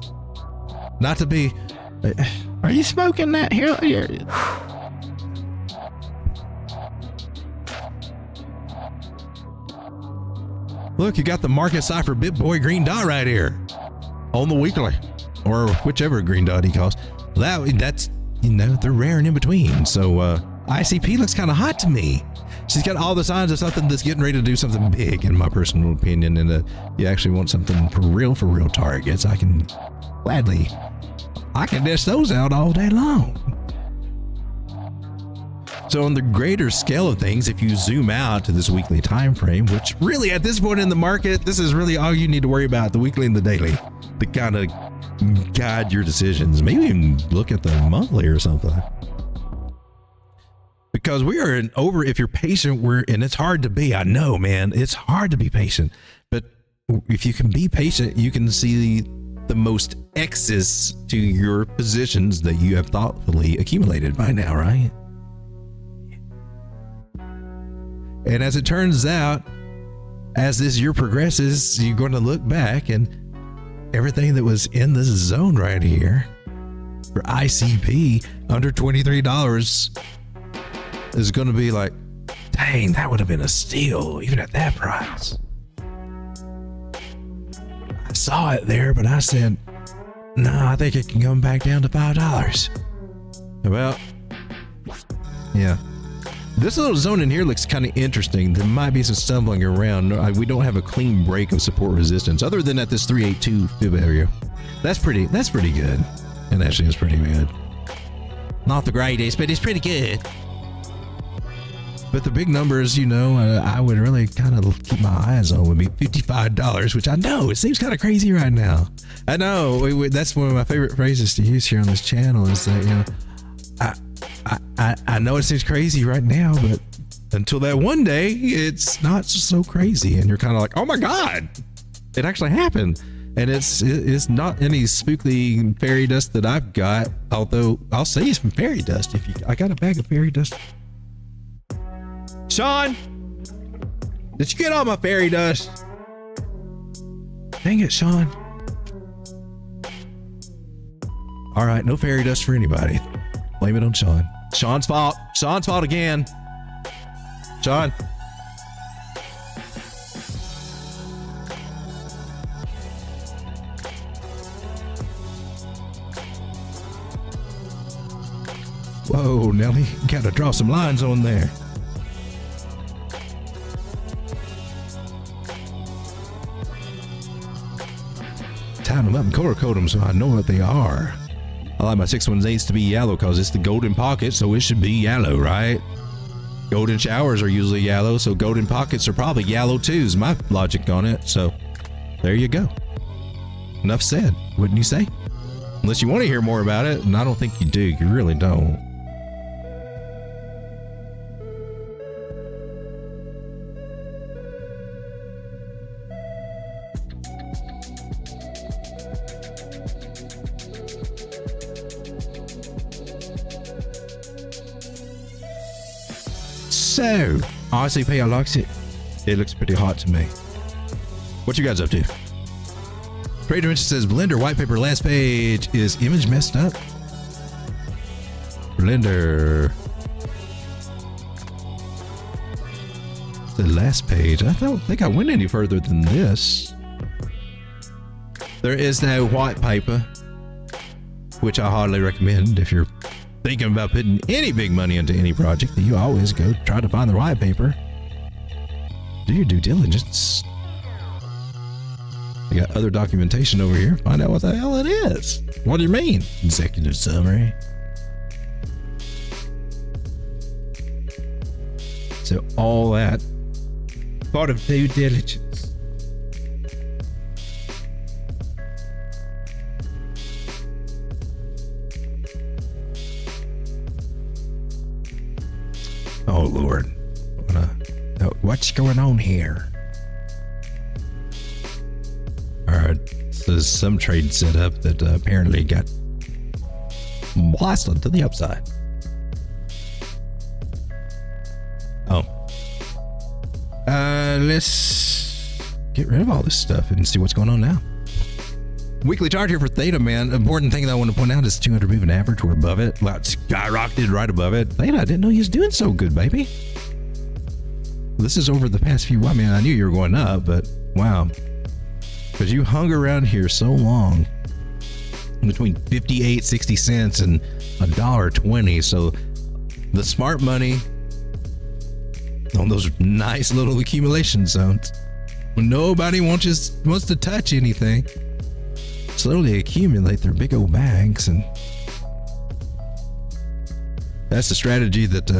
not to be. Are you smoking that here? Look, you got the market cipher BitBoy green dot right here on the weekly. or whichever green dot he calls. That's, you know, they're rare and in between. So ICP looks kind of hot to me. She's got all the signs of something that's getting ready to do something big, in my personal opinion. And you actually want something for real targets. I can dish those out all day long. So on the greater scale of things, if you zoom out to this weekly time frame, which really at this point in the market, this is really all you need to worry about, the weekly and the daily, to kind of guide your decisions. Maybe even look at the monthly or something. Because we are if you're patient, and it's hard to be. I know, man, it's hard to be patient. But if you can be patient, you can see the most X's to your positions that you have thoughtfully accumulated by now, right? And as it turns out, as this year progresses, you're going to look back and everything that was in this zone right here for ICP under $23 is going to be like, dang, that would have been a steal even at that price. I saw it there, but I said, no, I think it can come back down to $5. Well, yeah. This little zone in here looks kind of interesting. There might be some stumbling around. We don't have a clean break of support resistance other than at this 382 fib area. That's pretty good. And actually it's pretty good. Not the greatest, but it's pretty good. But the big numbers, you know, I would really kind of keep my eyes on would be $55, which I know it seems kind of crazy right now. I know that's one of my favorite phrases to use here on this channel is that, you know, I know it seems crazy right now, but until that one day, it's not so crazy. And you're kind of like, oh my God, it actually happened. And it's not any spooky fairy dust that I've got, although I'll say it's from fairy dust. I got a bag of fairy dust. Sean, did you get all my fairy dust? Dang it, Sean. All right, no fairy dust for anybody. Blame it on Sean. Sean's fault. Sean's fault again. Sean. Whoa, Nelly, gotta draw some lines on there. Time them up and color code them so I know what they are. I like my 618s to be yellow because it's the golden pocket, so it should be yellow, right? Golden showers are usually yellow, so golden pockets are probably yellow too, is my logic on it. So there you go. Enough said, wouldn't you say? Unless you want to hear more about it, and I don't think you do. You really don't. So, ICP, I likes it. It looks pretty hot to me. What you guys up to? Trader Interest says Blender white paper last page. Is image messed up? Blender. The last page. I don't think I went any further than this. There is no white paper, which I hardly recommend if you're thinking about putting any big money into any project. That you always go try to find the white paper. Do your due diligence. You got other documentation over here. Find out what the hell it is. What do you mean? Executive summary. So all that part of due diligence. Oh Lord, what's going on here? All right, so there's some trade set up that apparently got blasted to the upside. Oh, let's get rid of all this stuff and see what's going on now. Weekly chart here for Theta, man. Important thing that I want to point out is 200 moving average. We're above it. Well, it skyrocketed right above it. Theta, I didn't know you was doing so good, baby. This is over the past few. I mean, I knew you were going up, but wow. Because you hung around here so long. between 58.60 cents and $1.20. So the smart money on those nice little accumulation zones when nobody wants to touch anything, slowly accumulate their big old bags. And that's the strategy that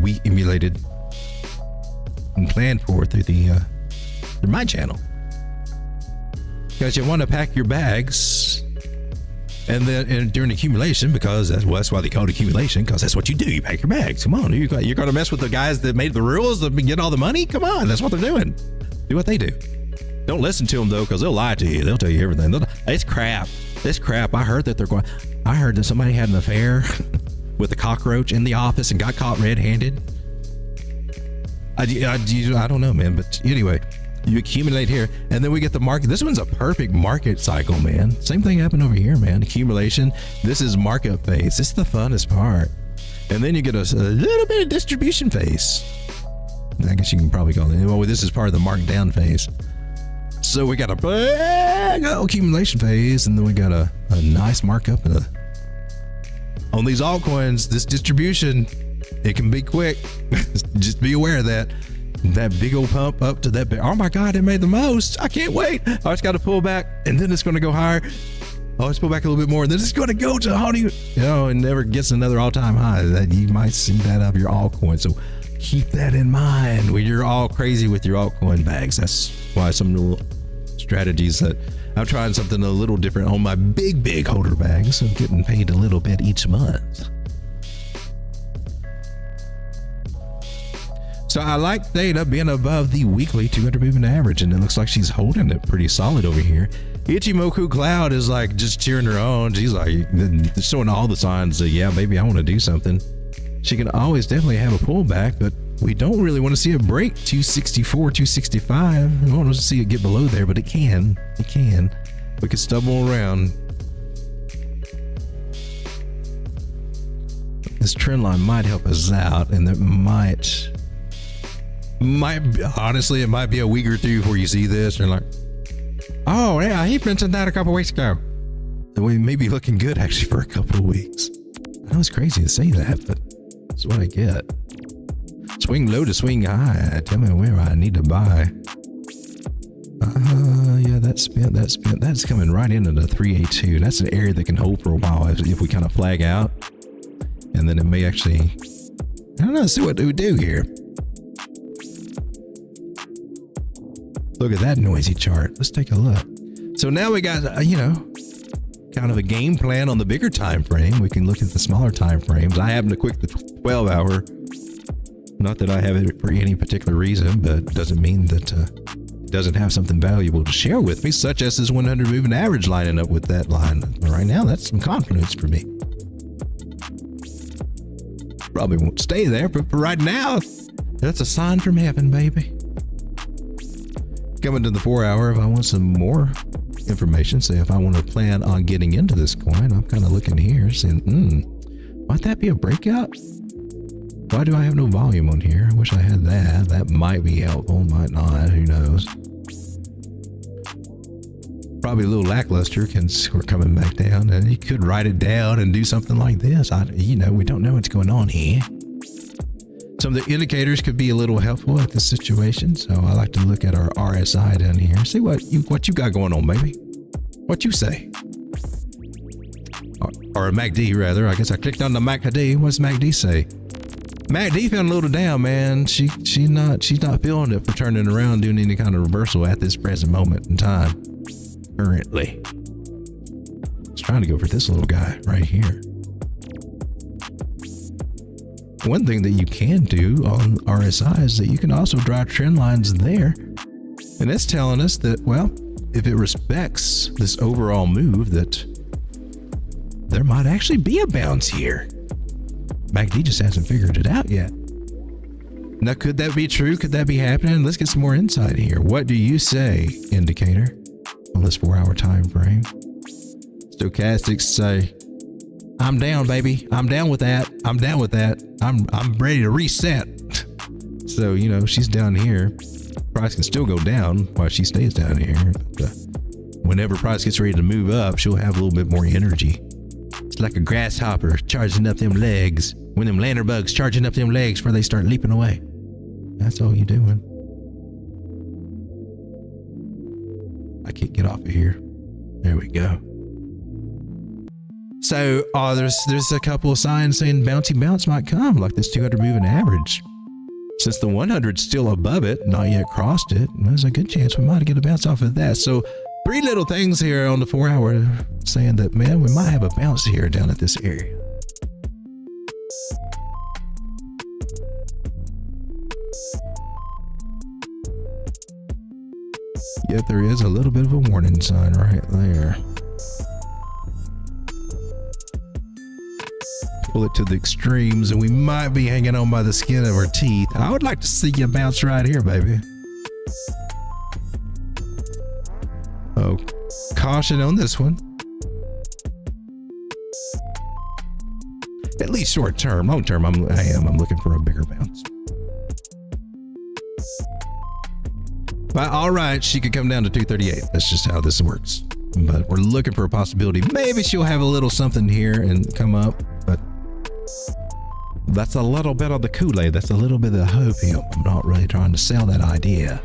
we emulated and planned for through through my channel, because you want to pack your bags and then during accumulation, because that's why they call it accumulation, because that's what you do. You pack your bags. Come on, you're going to mess with the guys that made the rules that get all the money? Come on, that's what they're doing. Do what they do. Don't listen to them though, because they'll lie to you. They'll tell you everything. It's crap. It's crap. I heard that somebody had an affair with a cockroach in the office and got caught red-handed. I don't know, man, but anyway, you accumulate here, and then we get the market. This one's a perfect market cycle, man. Same thing happened over here, man. Accumulation. This is market phase. This is the funnest part. And then you get a little bit of distribution phase. I guess you can probably call it. Well, this is part of the markdown phase. So we got a big accumulation phase, and then we got a nice markup on these altcoins. This distribution, it can be quick. Just be aware of that. That big old pump up to that big. Oh my God, it made the most. I can't wait. Oh, it's got to pull back, and then it's going to go higher. Oh, let's pull back a little bit more, and then it's going to go to it never gets another all-time high. That you might see that out of your altcoin. So keep that in mind when you're all crazy with your altcoin bags. That's why some little strategies that I'm trying something a little different on my big holder bags. So I'm getting paid a little bit each month. So I like THETA being above the weekly 200 moving average, and it looks like she's holding it pretty solid over here. Ichimoku Cloud is like just cheering her on. She's like showing all the signs that, yeah, baby, I want to do something. She can always definitely have a pullback, but we don't really want to see it break 264, 265. We want to see it get below there, but it can. We could stumble around. This trend line might help us out, and that might honestly, it might be a week or two before you see this. You're like, oh yeah, he mentioned that a couple weeks ago. And we may be looking good actually for a couple of weeks. I know it's crazy to say that, but that's what I get. Swing low to swing high. Tell me where I need to buy. Yeah, that's spent. That's coming right into the 382. That's an area that can hold for a while if we kind of flag out. And then it may actually, I don't know, see what we do here. Look at that noisy chart. Let's take a look. So now we got, kind of a game plan on the bigger time frame. We can look at the smaller time frames. I happen to click the 12 hour. Not that I have it for any particular reason, but it doesn't mean that it doesn't have something valuable to share with me, such as this 100 moving average lining up with that line. Right now, that's some confidence for me. Probably won't stay there, but for right now, that's a sign from heaven, baby. Coming to the 4 hour, if I want some more information, say if I want to plan on getting into this coin, I'm kind of looking here saying, might that be a breakout? Why do I have no volume on here? I wish I had that. That might be helpful, might not, who knows. Probably a little lackluster because we're coming back down, and you could write it down and do something like this. We don't know what's going on here. Some of the indicators could be a little helpful at this situation, so I like to look at our RSI down here. See what you got going on, baby. What you say? Or a MACD rather. I guess I clicked on the MACD. What's MACD say? MACD feeling a little down, man. She's not feeling it for turning around, doing any kind of reversal at this present moment in time. Currently, I was trying to go for this little guy right here. One thing that you can do on RSI is that you can also draw trend lines there. And it's telling us that, well, if it respects this overall move, that there might actually be a bounce here. MACD just hasn't figured it out yet. Now, could that be true? Could that be happening? Let's get some more insight here. What do you say, indicator, on this 4 hour time frame? Stochastics say, I'm down, baby. I'm down with that. I'm down with that. I'm ready to reset. So, she's down here. Price can still go down while she stays down here. But, whenever price gets ready to move up, she'll have a little bit more energy. It's like a grasshopper charging up them legs. When them lantern bugs charging up them legs before they start leaping away. That's all you doing. I can't get off of here. There we go. So, there's a couple of signs saying bouncy bounce might come, like this 200 moving average. Since the 100's still above it, not yet crossed it, there's a good chance we might get a bounce off of that. So, 3 little things here on the 4 hour saying that, man, we might have a bounce here down at this area. Yet there is a little bit of a warning sign right there. Pull it to the extremes and we might be hanging on by the skin of our teeth. I would like to see you bounce right here, baby. Oh, caution on this one. At least short term. Long term, I'm looking for a bigger bounce. But all right, she could come down to 238. That's just how this works. But we're looking for a possibility. Maybe she'll have a little something here and come up, but that's a little bit of the Kool-Aid. That's a little bit of the hopium. I'm not really trying to sell that idea.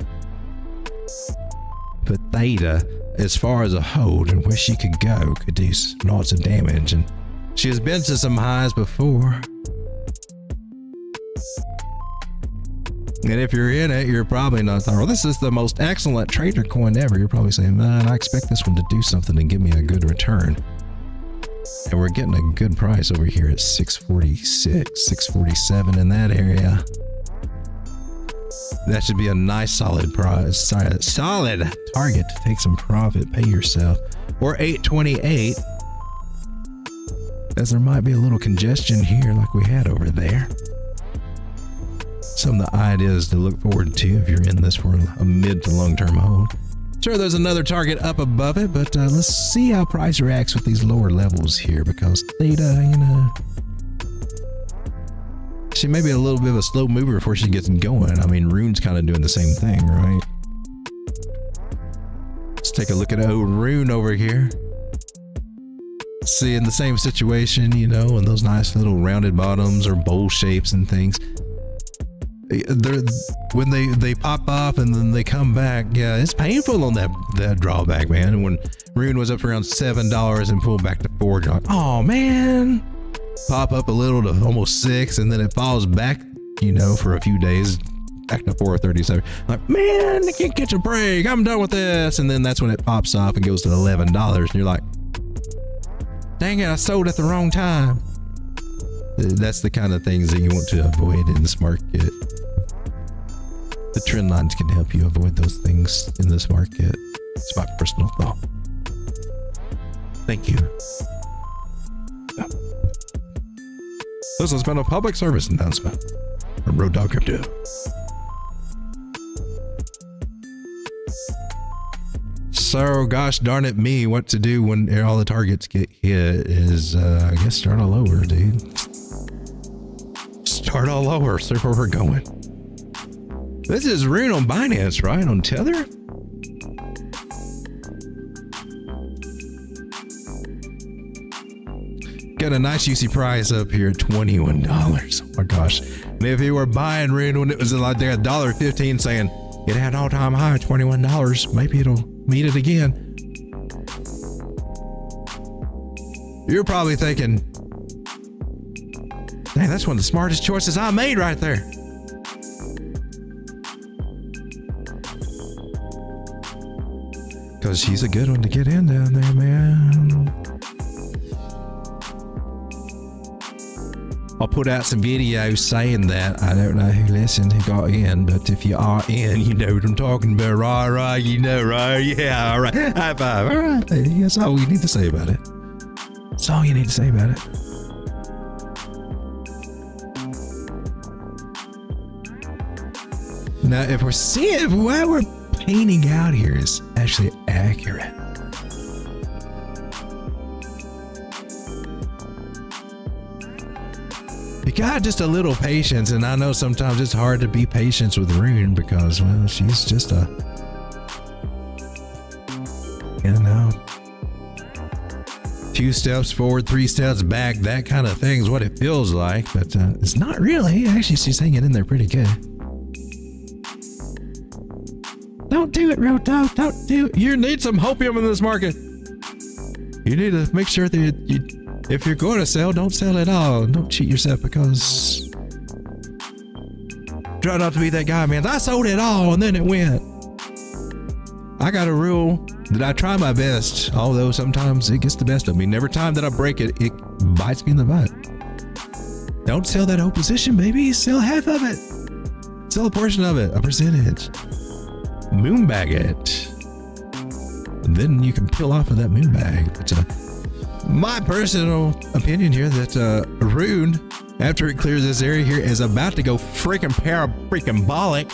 But Theta, as far as a hold and where she could go, could do lots of damage. And she has been to some highs before. And if you're in it, you're probably not thinking, well, this is the most excellent trader coin ever. You're probably saying, man, I expect this one to do something and give me a good return. And we're getting a good price over here at 646, 647 in that area. That should be a nice solid price, solid target to take some profit, pay yourself. Or 828, as there might be a little congestion here like we had over there. Some of the ideas to look forward to if you're in this for a mid to long-term hold. Sure, there's another target up above it, but let's see how price reacts with these lower levels here, because Theta, you know, she may be a little bit of a slow mover before she gets going. I mean, RUNE's kind of doing the same thing, right? Let's take a look at old RUNE over here. Seeing the same situation, you know, and those nice little rounded bottoms or bowl shapes and things. When they pop off and then they come back, yeah, it's painful on that drawback, man. And when RUNE was up around $7 and pulled back to $4, you're like, oh man, pop up a little to almost $6, and then it falls back, you know, for a few days back to $4.37. Like, man, I can't catch a break. I'm done with this. And then that's when it pops off and goes to $11, and you're like, dang it, I sold at the wrong time. That's the kind of things that you want to avoid in this market. The trend lines can help you avoid those things in this market. It's my personal thought. Thank you. This has been a public service announcement from Road Dawg Crypto. So, gosh darn it me, what to do when all the targets get hit is, I guess, start all over, dude. Start all over, see where we're going. This is RUNE on Binance, right? On Tether? Got a nice juicy price up here at $21. Oh my gosh. And if you were buying RUNE when it was like there $1.15 saying it had an all-time high of $21, maybe it'll meet it again. You're probably thinking, dang, that's one of the smartest choices I made right there. Because she's a good one to get in down there, man. I'll put out some videos saying that. I don't know who listened, who got in, but if you are in, you know what I'm talking about. Right, you know, right? Yeah, all right. High five. All right, that's all you need to say about it. That's all you need to say about it. Now, if we're seeing what we're painting out here is actually accurate. You got just a little patience, and I know sometimes it's hard to be patient with RUNE because, well, she's just a, you know, few steps forward, 3 steps back, that kind of thing is what it feels like, but it's not really. Actually, she's hanging in there pretty good. Don't do it, Road Dawg. Don't do it. You need some hopium in this market. You need to make sure that if you're going to sell, don't sell at all. Don't cheat yourself, because try not to be that guy, man. I sold it all and then it went. I got a rule that I try my best, although sometimes it gets the best of me. Every time that I break it, it bites me in the butt. Don't sell that whole position, baby. Sell half of it. Sell a portion of it, a percentage. Moonbag it. Then you can peel off of that moonbag. But my personal opinion here that RUNE, after it clears this area here, is about to go freaking parabolic.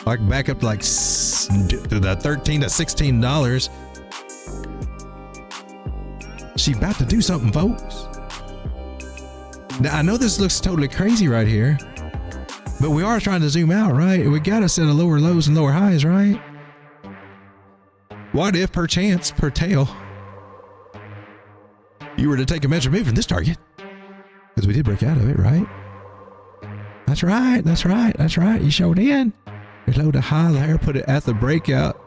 Like back up to like the $13 to $16. She about to do something, folks. Now I know this looks totally crazy right here, but we are trying to zoom out, right? We gotta set a lower lows and lower highs, right? What if perchance, per tail, you were to take a measure move from this target? Because we did break out of it, right? That's right, that's right, that's right. You showed in. Load a high there, put it at the breakout.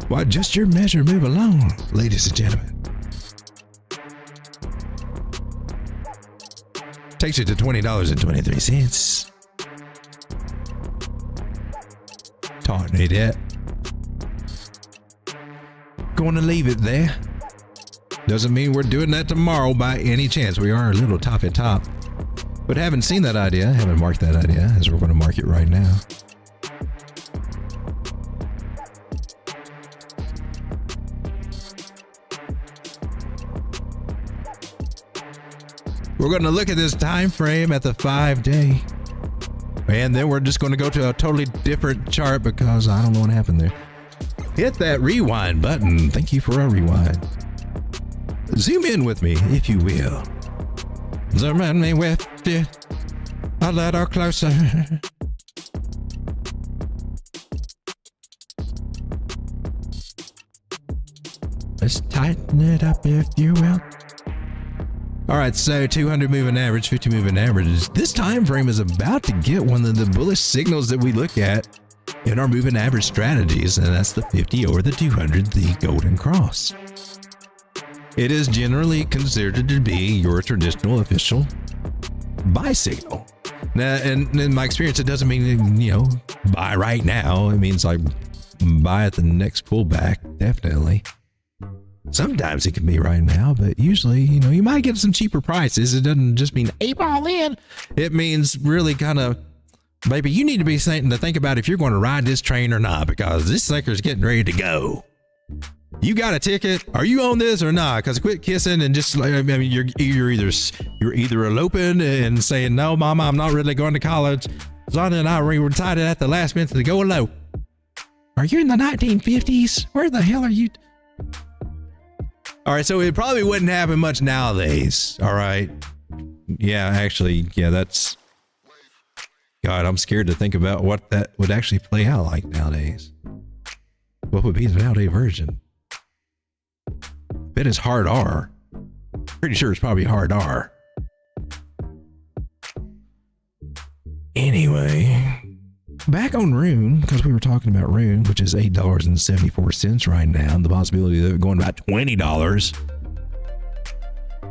Why, just your measure move alone, ladies and gentlemen, takes you to $20.23. Talking it yet. Going to leave it there. Doesn't mean we're doing that tomorrow by any chance. We are a little top at top. But haven't seen that idea, haven't marked that idea, as we're going to mark it right now. We're going to look at this time frame at the 5-day. And then we're just going to go to a totally different chart because I don't know what happened there. Hit that rewind button. Thank you for a rewind. Zoom in with me, if you will. Zoom in me with you a little closer. Let's tighten it up, if you will. All right, so 200 moving average, 50 moving averages. This time frame is about to get one of the bullish signals that we look at in our moving average strategies, and that's the 50 or the 200, the golden cross. It is generally considered to be your traditional official buy signal. Now, and in my experience, it doesn't mean, you know, buy right now. It means like buy at the next pullback, definitely. Sometimes it can be right now, but usually, you know, you might get some cheaper prices. It doesn't just mean ape all in. It means really kind of, baby, you need to be starting to think about if you're going to ride this train or not, because this sucker's getting ready to go. You got a ticket? Are you on this or not? Because quit kissing and just like, I mean, you're either eloping and saying, no, mama, I'm not really going to college. Zonda and I were decided at the last minute to go elope. Are you in the 1950s? Where the hell are you? All right, so it probably wouldn't happen much nowadays. All right. Yeah, actually, yeah, that's, God, I'm scared to think about what that would actually play out like nowadays. What would be the nowadays version? Bet it's hard R. Pretty sure it's probably hard R. Anyway, back on RUNE, because we were talking about RUNE, which is $8.74 right now, and the possibility of it going about $20,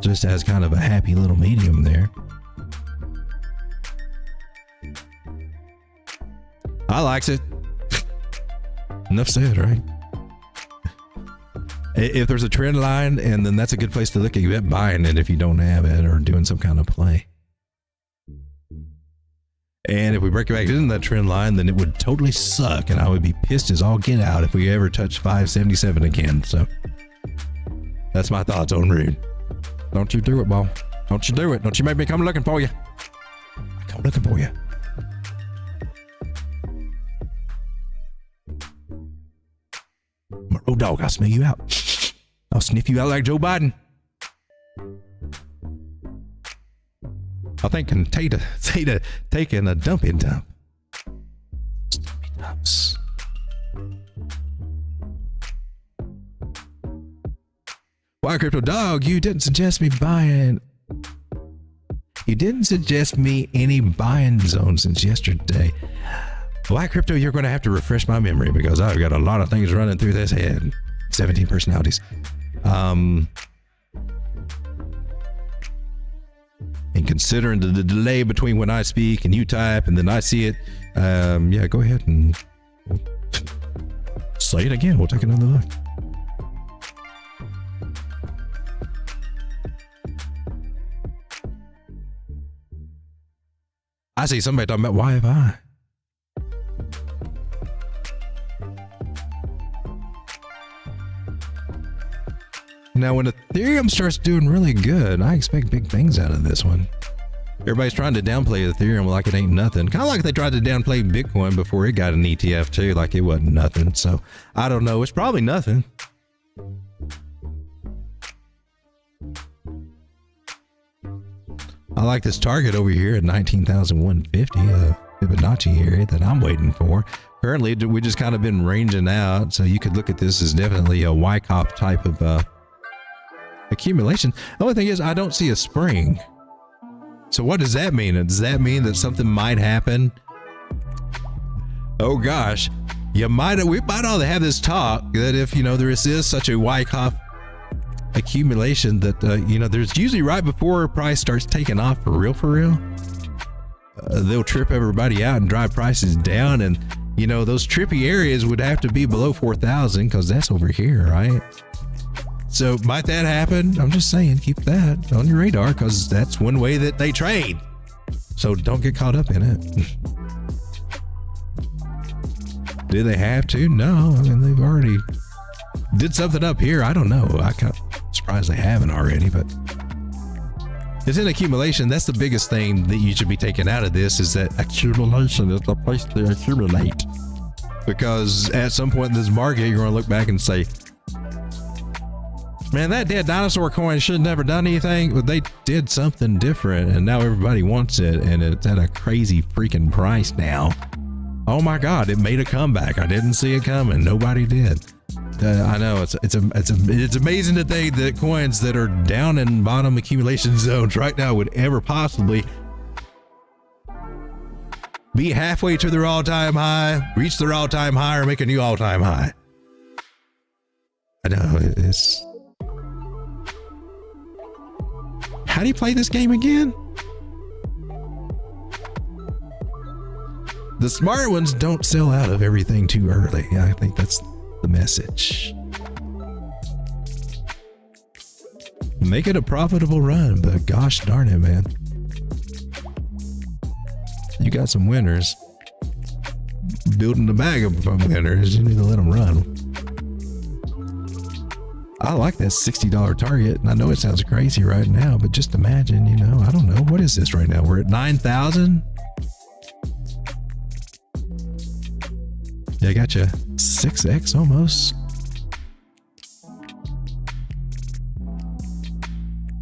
just as kind of a happy little medium there. I likes it. Enough said, right? If there's a trend line, and then that's a good place to look at buying it if you don't have it or doing some kind of play. And if we break it back into that trend line, then it would totally suck, and I would be pissed as all get out if we ever touch 577 again. So that's my thoughts on RUNE. Don't you do it, ball. Don't you do it. Don't you make me come looking for you. I come looking for you. My Road Dawg, I'll smell you out. I'll sniff you out like Joe Biden. I think THETA taking a dumpy dump. Dumpy dumps. Why, Crypto Dog, you didn't suggest me buying. You didn't suggest me any buying zone since yesterday. Why, Crypto, you're going to have to refresh my memory because I've got a lot of things running through this head. 17 personalities. And considering the delay between when I speak and you type and then I see it, yeah, go ahead and say it again. We'll take another look. I see somebody talking about Wi-Fi. Now, when Ethereum starts doing really good, I expect big things out of this one. Everybody's trying to downplay Ethereum like it ain't nothing. Kind of like they tried to downplay Bitcoin before it got an ETF too, like it wasn't nothing. So, I don't know. It's probably nothing. I like this target over here at 19,150, Fibonacci area that I'm waiting for. Currently, we just kind of been ranging out, so you could look at this as definitely a Wyckoff type of accumulation. The only thing is, I don't see a spring. So what does that mean? Does that mean that something might happen? Oh gosh, we might all have this talk that if, you know, there is such a Wyckoff accumulation that, you know, there's usually right before price starts taking off for real, they'll trip everybody out and drive prices down. And, you know, those trippy areas would have to be below 4,000 because that's over here, right? So might that happen? I'm just saying, keep that on your radar because that's one way that they trade. So don't get caught up in it. Do they have to? No, I mean, they've already did something up here. I don't know. I kind of surprised they haven't already, but it's an accumulation. That's the biggest thing that you should be taking out of this, is that accumulation is the place to accumulate. Because at some point in this market, you're going to look back and say, man, that dead dinosaur coin should have never done anything, but they did something different and now everybody wants it and it's at a crazy freaking price now. Oh my God, it made a comeback. I didn't see it coming. Nobody did. I know it's amazing to think that coins that are down in bottom accumulation zones right now would ever possibly be halfway to their all-time high, reach their all-time high, or make a new all-time high. I know it's. How do you play this game again? The smart ones don't sell out of everything too early. I think that's the message. Make it a profitable run, but gosh darn it, man. You got some winners. Building a bag of winners, you need to let them run. I like that $60 target, and I know it sounds crazy right now, but just imagine, you know, I don't know, what is this right now? We're at 9,000. Yeah, I got you 6x almost.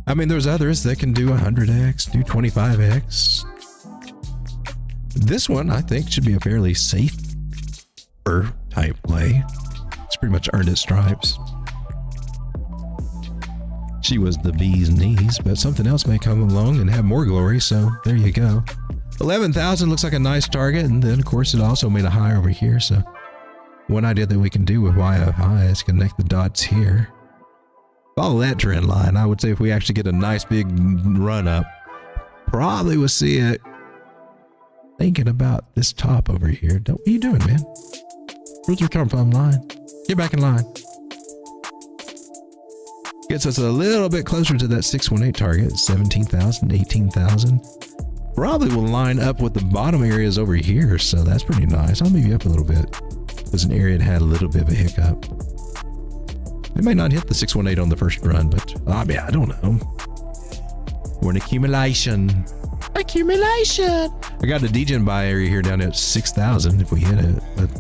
I mean, there's others that can do 100x, do 25x. This one, I think, should be a fairly safe type play. It's pretty much earned its stripes. She was the bee's knees, but something else may come along and have more glory, so there you go. 11,000 looks like a nice target, and then of course it also made a high over here, so one idea that we can do with YFI is connect the dots here. Follow that trend line. I would say if we actually get a nice big run up, probably we'll see it. Thinking about this top over here. What are you doing, man? Where'd you come from, line? Get back in line. Gets us a little bit closer to that 618 target, 17,000, 18,000. Probably will line up with the bottom areas over here, so that's pretty nice. I'll move you up a little bit. There's an area that had a little bit of a hiccup. It may not hit the 618 on the first run, but I mean, I don't know. We're in accumulation. Accumulation. I got the DEGEN buy area here down at 6,000 if we hit it, but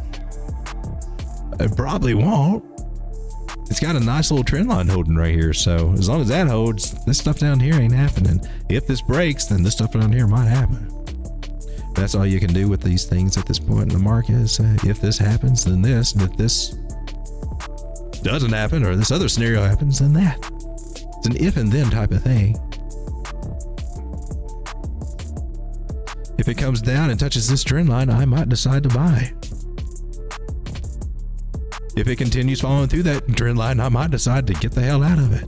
it probably won't. It's got a nice little trend line holding right here, so as long as that holds, this stuff down here ain't happening. If this breaks, then this stuff down here might happen. That's all you can do with these things at this point in the market is if this happens, then this, and if this doesn't happen or this other scenario happens, then that. It's an if and then type of thing. If it comes down and touches this trend line, I might decide to buy. If it continues following through that trend line, I might decide to get the hell out of it.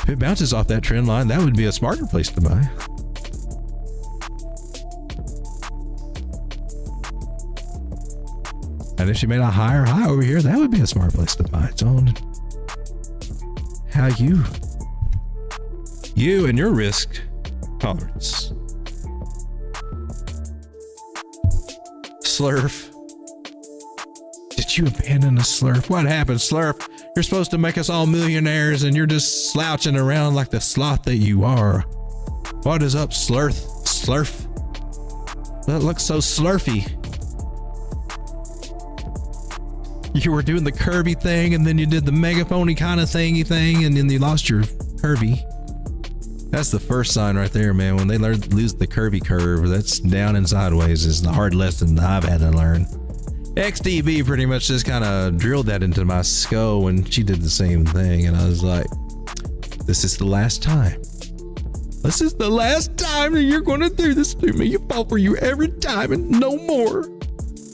If it bounces off that trend line, that would be a smarter place to buy. And if she made a higher high over here, that would be a smart place to buy. It's on how you and your risk tolerance. SLERF. Did you abandon the SLERF? What happened, SLERF? You're supposed to make us all millionaires and you're just slouching around like the sloth that you are. What is up, SLERF? That looks so slurfy. You were doing the curvy thing and then you did the megaphony kind of thingy thing and then you lost your curvy. That's the first sign right there, man. When they lose the curvy curve, that's down and sideways is the hard lesson I've had to learn. XDB pretty much just kind of drilled that into my skull when she did the same thing. And I was like, this is the last time. This is the last time that you're going to do this to me. You fall for you every time and no more.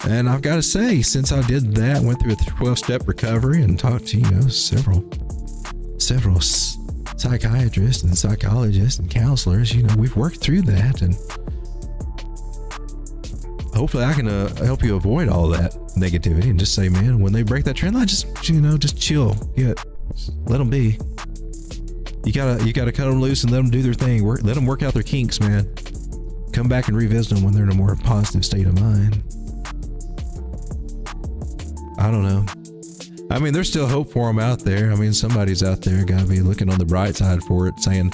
And I've got to say, since I did that, went through a 12-step recovery and talked to, several psychiatrists and psychologists and counselors, we've worked through that, and hopefully I can help you avoid all that negativity and just say, man, when they break that trend line, just chill. Let them be. You gotta cut them loose and let them do their thing. Let them work out their kinks, man. Come back and revisit them when they're in a more positive state of mind. I don't know. I mean, there's still hope for them out there. I mean, somebody's out there got to be looking on the bright side for it, saying,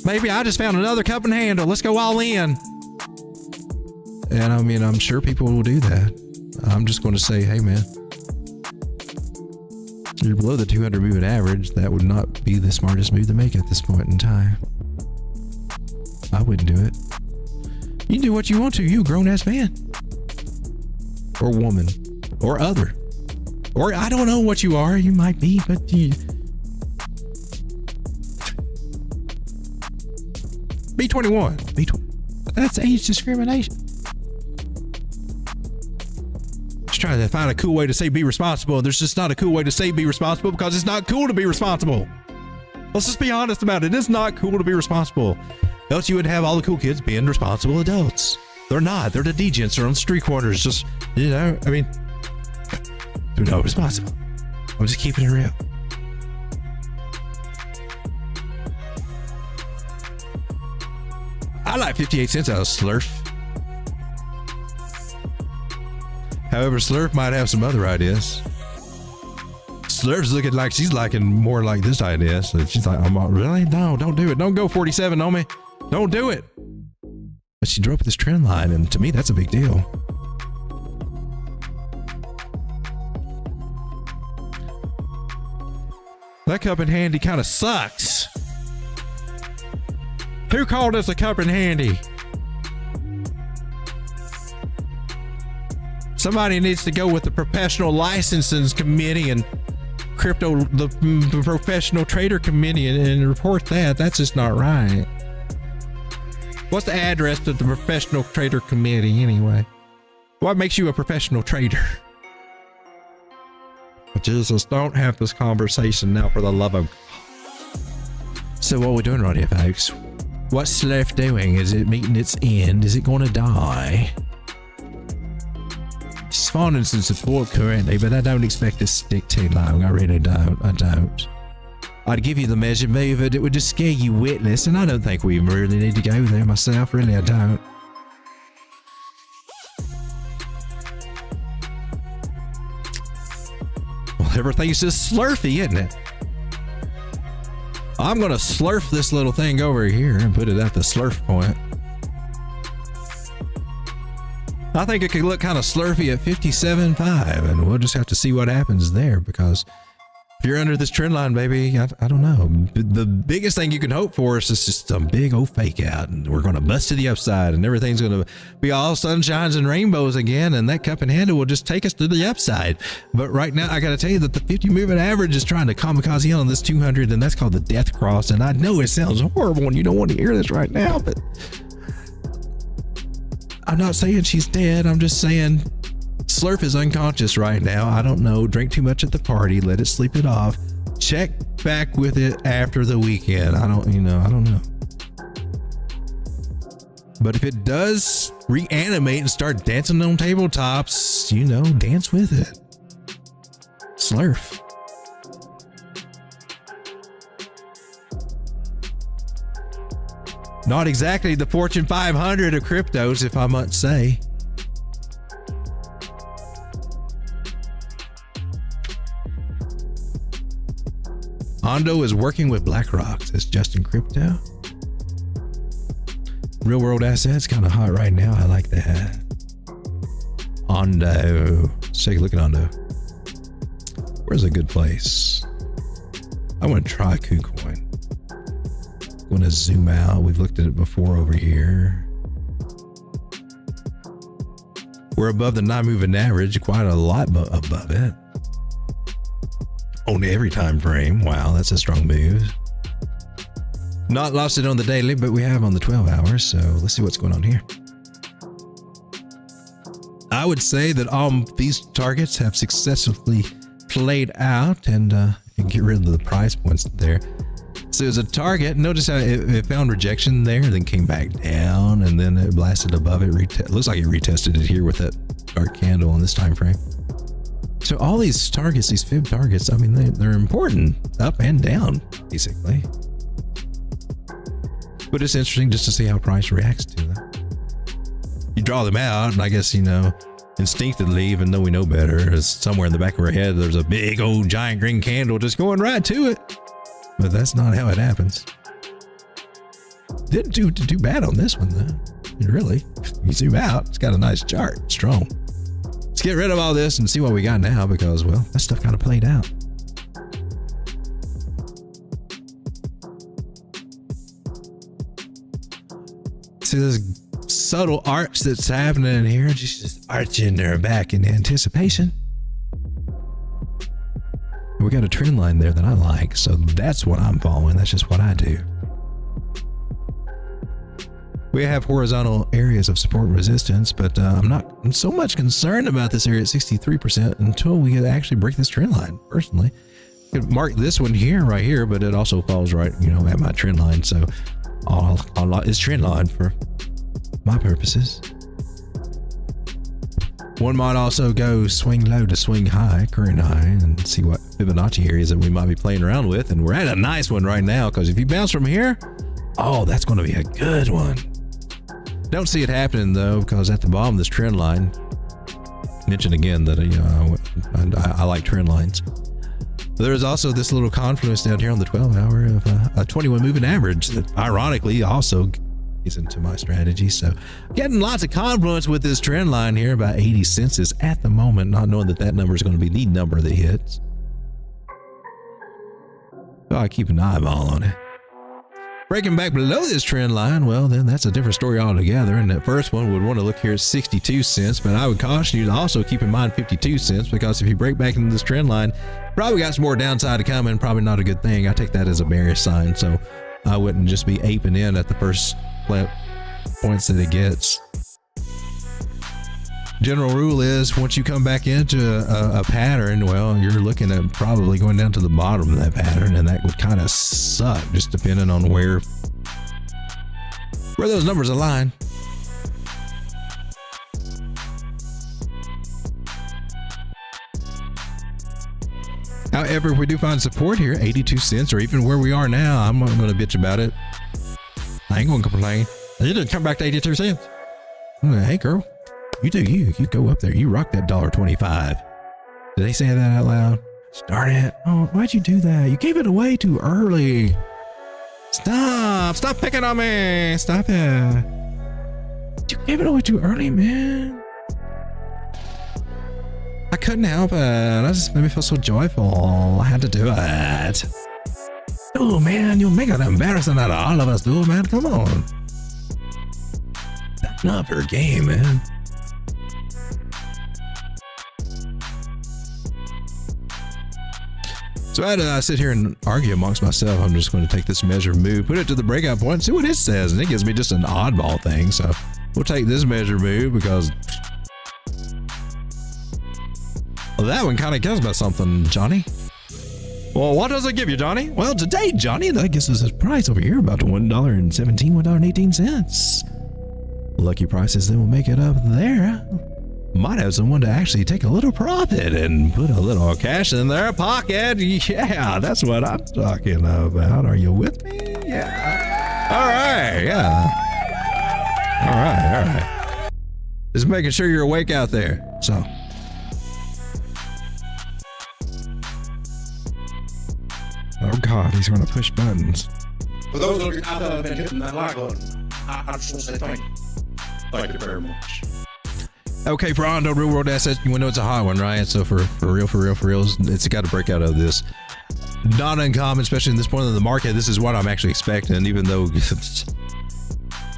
maybe I just found another cup and handle. Let's go all in. And I mean, I'm sure people will do that. I'm just going to say, hey, man, you're below the 200 moving average. That would not be the smartest move to make at this point in time. I wouldn't do it. You can do what you want to. You a grown-ass man. Or woman. Or other. Or I don't know what you are. You might be, but you... Be 21. That's age discrimination. Just trying to find a cool way to say be responsible. There's just not a cool way to say be responsible because it's not cool to be responsible. Let's just be honest about it. It's not cool to be responsible. Else you would have all the cool kids being responsible adults. They're not. They're the degens. They're on street corners. Just, I mean... They're not responsible. I'm just keeping it real. I like 58 cents out of SLERF. However, SLERF might have some other ideas. SLERF's looking like she's liking more like this idea. So she's like, really? No, don't do it. Don't go 47 on me. Don't do it. But she drew up this trend line, and to me, that's a big deal. That cup in handy kind of sucks. Who called us a cup in handy? Somebody needs to go with the professional licensing committee and the professional trader committee and report that. That's just not right. What's the address to the professional trader committee anyway? What makes you a professional trader? Jesus, don't have this conversation now for the love of God. So what are we doing right here, folks? What's SLERF doing? Is it meeting its end? Is it going to die? It's finding some support currently, but I don't expect to stick too long. I really don't. I don't. I'd give you the measured move, but it would just scare you witless, and I don't think we really need to go there myself. Really, I don't. Everything's just slurfy, isn't it? I'm gonna slurf this little thing over here and put it at the slurf point. I think it could look kind of slurfy at 57.5, and we'll just have to see what happens there, because If you're under this trend line, baby, I don't know. The biggest thing you can hope for is just some big old fake out, and we're going to bust to the upside, and everything's going to be all sunshines and rainbows again, and that cup and handle will just take us to the upside. But right now, I got to tell you that the 50 moving average is trying to kamikaze on this 200, and that's called the death cross. And I know it sounds horrible, and you don't want to hear this right now, but I'm not saying she's dead. I'm just saying SLERF is unconscious right now. I don't know. Drink too much at the party. Let it sleep it off. Check back with it after the weekend. I don't know. But if it does reanimate and start dancing on tabletops, dance with it. SLERF. Not exactly the Fortune 500 of cryptos, if I must say. ONDO is working with BlackRock, says Justin Crypto. Real world assets, kind of hot right now. I like that. ONDO. Let's take a look at ONDO. Where's a good place? I want to try KuCoin. I want to zoom out. We've looked at it before over here. We're above the 9 moving average, quite a lot above it. On every time frame. Wow, that's a strong move. Not lost it on the daily, but we have on the 12 hours. So let's see what's going on here. I would say that all these targets have successfully played out, and get rid of the price points there. So it's a target. Notice how it found rejection there, then came back down, and then it blasted above it. Looks like it retested it here with that dark candle on this time frame. So all these targets, these fib targets, I mean, they're important up and down, basically. But it's interesting just to see how price reacts to them. You draw them out, and I guess, instinctively, even though we know better, is somewhere in the back of our head, there's a big old giant green candle just going right to it. But that's not how it happens. Didn't do too bad on this one, though. Really, you zoom out, it's got a nice chart, strong. Let's get rid of all this and see what we got now, because, well, that stuff kind of played out. See this subtle arch that's happening in here, just arching her back in anticipation. We got a trend line there that I like, so that's what I'm following. That's just what I do. We have horizontal areas of support and resistance, but I'm not so much concerned about this area at 63% until we actually break this trend line, personally. I could mark this one here, right here, but it also falls right, at my trend line. So all is trend line for my purposes. One might also go swing low to swing high, current high, and see what Fibonacci areas that we might be playing around with. And we're at a nice one right now, because if you bounce from here, oh, that's going to be a good one. Don't see it happening though, because at the bottom of this trend line, mention again that I like trend lines. There's also this little confluence down here on the 12 hour of a 21 moving average that ironically also is into my strategy. So getting lots of confluence with this trend line here, about 80 cents at the moment, not knowing that number is going to be the number that hits. So I keep an eyeball on it. Breaking back below this trend line, well, then that's a different story altogether. And that first one would want to look here at 62 cents, but I would caution you to also keep in mind 52 cents, because if you break back into this trend line, probably got some more downside to come, and probably not a good thing. I take that as a bearish sign, so I wouldn't just be aping in at the first points that it gets. General rule is once you come back into a pattern, well, you're looking at probably going down to the bottom of that pattern, and that would kind of suck, just depending on where those numbers align. However, if we do find support here, 82 cents, or even where we are now, I'm not going to bitch about it. I ain't going to complain. It didn't come back to 82 cents. Hey, girl. You do you. You go up there. You rock that $1.25. Did they say that out loud? Start it. Oh, why'd you do that? You gave it away too early. Stop. Stop picking on me. Stop it. You gave it away too early, man. I cut couldn't help it. That just made me feel so joyful. I had to do it. Oh man, you're making an embarrassing out of all of us, dude, man. Come on. That's not fair game, man. So I had to sit here and argue amongst myself. I'm just going to take this measure move, put it to the breakout point, and see what it says. And it gives me just an oddball thing. So we'll take this measure move because, well, that one kind of gives me something, Johnny. Well, what does it give you, Johnny? Well, today, Johnny, that gives us a price over here about $1.17, $1.18. Lucky prices that will make it up there. Might have someone to actually take a little profit and put a little cash in their pocket. Yeah, that's what I'm talking about. Are you with me? Yeah. All right. Yeah. All right. Just making sure you're awake out there. So. Oh God, he's going to push buttons. For those of you out there that have been hitting that like button, I just want to say thank you. Thank you very much. Okay, for ONDO real world assets, you know it's a hot one, right? So for real, it's got to break out of this. Not uncommon, especially in this point of the market. This is what I'm actually expecting, even though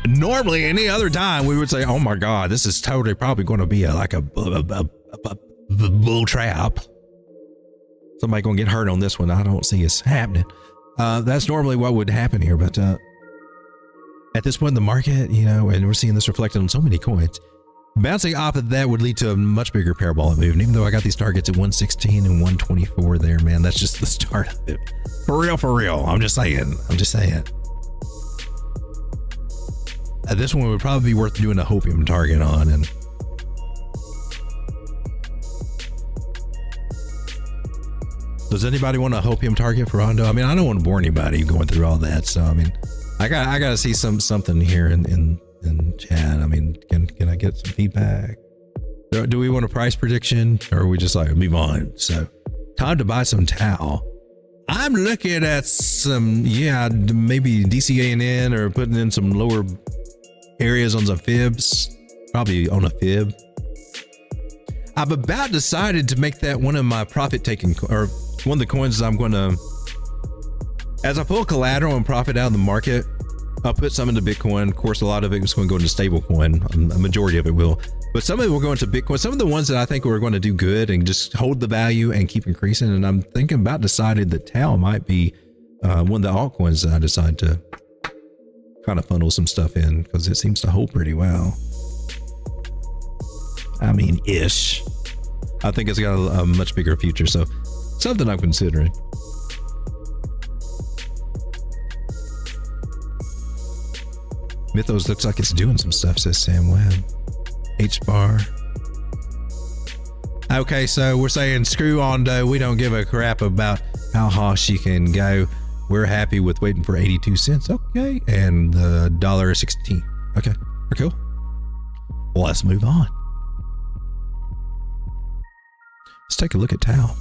normally any other time we would say, oh my God, this is totally probably going to be like a bull trap. Somebody going to get hurt on this one. I don't see it happening. That's normally what would happen here. But at this point in the market, you know, and we're seeing this reflected on so many coins, bouncing off of that would lead to a much bigger parabolic move. And even though I got these targets at 116 and 124 there, man, that's just the start of it. For real. I'm just saying. This one would probably be worth doing a hopium target on. And does anybody want a hopium target for ONDO? I mean, I don't want to bore anybody going through all that. So, I mean, I got to see something here in chat. I mean, can I get some feedback? Do we want a price prediction, or are we just like move on? So time to buy some tau. I'm looking at some, maybe DCANN or putting in some lower areas on some fibs, probably on a fib. I've about decided to make that one of my profit taking, or one of the coins I'm going to, as I pull collateral and profit out of the market, I'll put some into Bitcoin. Of course, a lot of it is going to go into stablecoin. A majority of it will, but some of it will go into Bitcoin. Some of the ones that I think are going to do good and just hold the value and keep increasing. And I'm thinking about decided that tau might be one of the altcoins that I decide to kind of funnel some stuff in because it seems to hold pretty well. I mean, ish. I think it's got a much bigger future. So something I'm considering. Mythos looks like it's doing some stuff, says Sam Webb. HBAR. Okay, so we're saying screw ONDO. We don't give a crap about how high she can go. We're happy with waiting for 82 cents. Okay, and the $1.16. Okay, we're cool. Well, let's move on. Let's take a look at tau.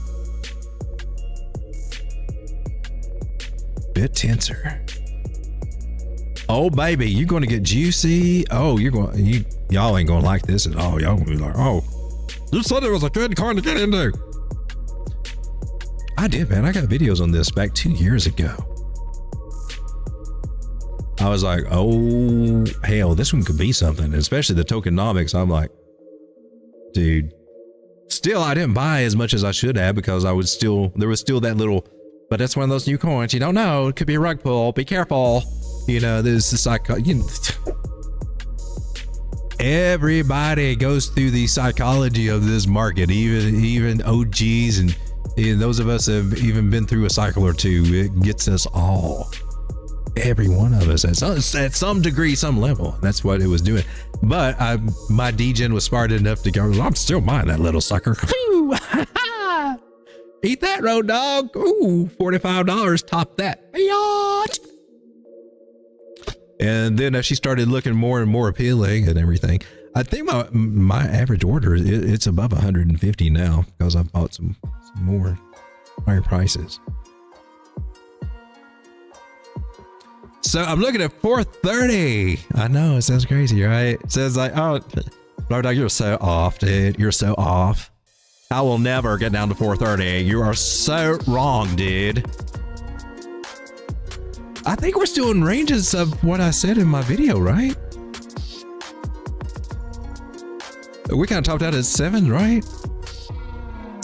Bittensor. Oh baby, you're going to get juicy. Oh, y'all ain't going to like this at all. Y'all going to be like, oh, you said it was a good coin to get into. I did, man. I got videos on this back 2 years ago. I was like, oh hell, this one could be something, especially the tokenomics. I'm like, dude, still I didn't buy as much as I should have because there was still that little, but that's one of those new coins. You don't know. It could be a rug pull. Be careful. You know, there's this everybody goes through the psychology of this market, even OGs and those of us have even been through a cycle or two. It gets us all. Every one of us at some degree, some level. That's what it was doing. But my DEGEN was smart enough to go, I'm still buying that little sucker. Eat that, Road Dawg. Ooh, $45. Top that. And then as she started looking more and more appealing and everything, I think my average order, it's above 150 now because I bought some more higher prices. So I'm looking at 430. I know, it sounds crazy, right? It says like, oh, Road Dawg, you're so off, dude. You're so off. I will never get down to 430. You are so wrong, dude. I think we're still in ranges of what I said in my video, right? We kind of topped out at 7, right?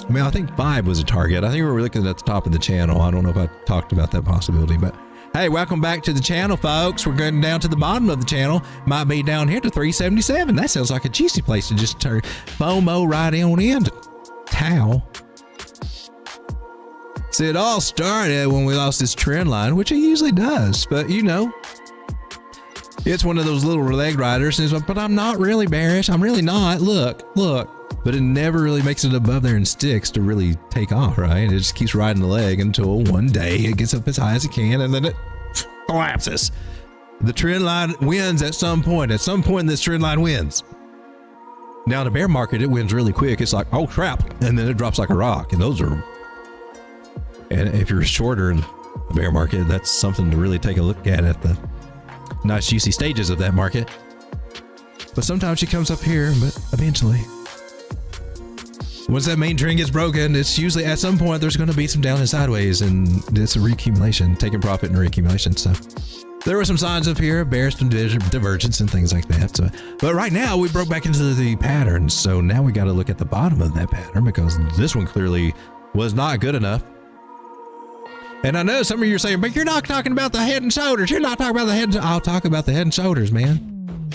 I mean, I think 5 was a target. I think we were looking at the top of the channel. I don't know if I talked about that possibility, but hey, welcome back to the channel, folks. We're going down to the bottom of the channel. Might be down here to 377. That sounds like a juicy place to just turn FOMO right on in to Tau. See, it all started when we lost this trend line, which it usually does, but you know, it's one of those little leg riders. And it's like, but I'm not really bearish. I'm really not. Look. But it never really makes it above there and sticks to really take off, right? It just keeps riding the leg until one day it gets up as high as it can and then it collapses. The trend line wins at some point. At some point, this trend line wins. Now, in a bear market, it wins really quick. It's like, oh crap, and then it drops like a rock. And those are, and if you're shorter in the bear market, that's something to really take a look at the nice juicy stages of that market. But sometimes she comes up here, but eventually, once that main trend gets broken, it's usually at some point there's going to be some down and sideways, and it's a reaccumulation, taking profit and reaccumulation. So there were some signs up here, bearish and divergence and things like that. So, but right now we broke back into the pattern. So now we got to look at the bottom of that pattern because this one clearly was not good enough. And I know some of you are saying, but you're not talking about the head and shoulders. You're not talking about the head. I'll talk about the head and shoulders, man.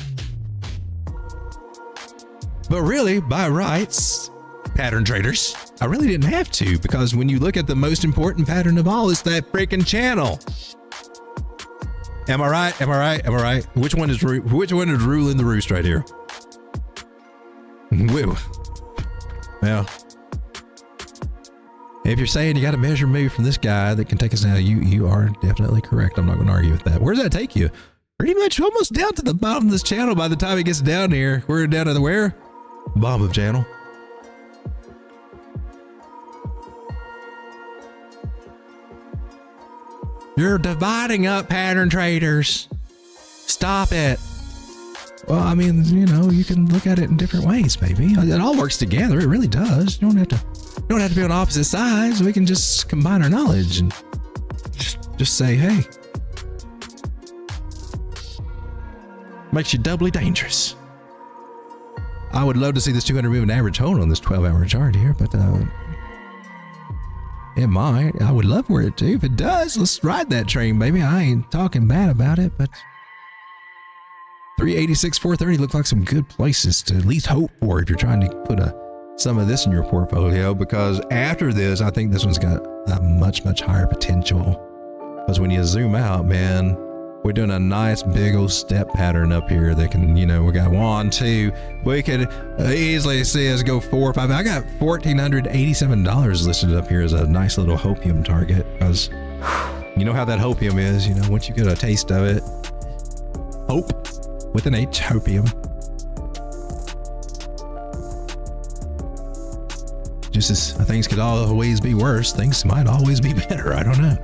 But really, by rights, pattern traders, I really didn't have to, because when you look at the most important pattern of all, it's that freaking channel. Am I right? Am I right? Am I right? Which one is ruling the roost right here? Woo. Well, if you're saying you got to measure maybe from this guy that can take us down, you are definitely correct. I'm not going to argue with that. Where does that take you? Pretty much almost down to the bottom of this channel by the time it gets down here. We're down to the where? Bottom of channel. You're dividing up pattern traders. Stop it. Well, I mean, you know, you can look at it in different ways, maybe. It all works together. It really does. You don't have to be on opposite sides. We can just combine our knowledge and just say, hey, makes you doubly dangerous. I would love to see this 200 moving average hold on this 12-hour chart here, but it might. I would love for it to. If it does, let's ride that train, baby. I ain't talking bad about it, but 386, 430 look like some good places to at least hope for if you're trying to put some of this in your portfolio, because after this, I think this one's got a much, much higher potential. Because when you zoom out, man, we're doing a nice big old step pattern up here that can, you know, we got 1, 2. We could easily see us go 4 or 5. I got $1,487 listed up here as a nice little hopium target, because you know how that hopium is. You know, once you get a taste of it, hope with an H, hopium. Just as things could always be worse, things might always be better. I don't know.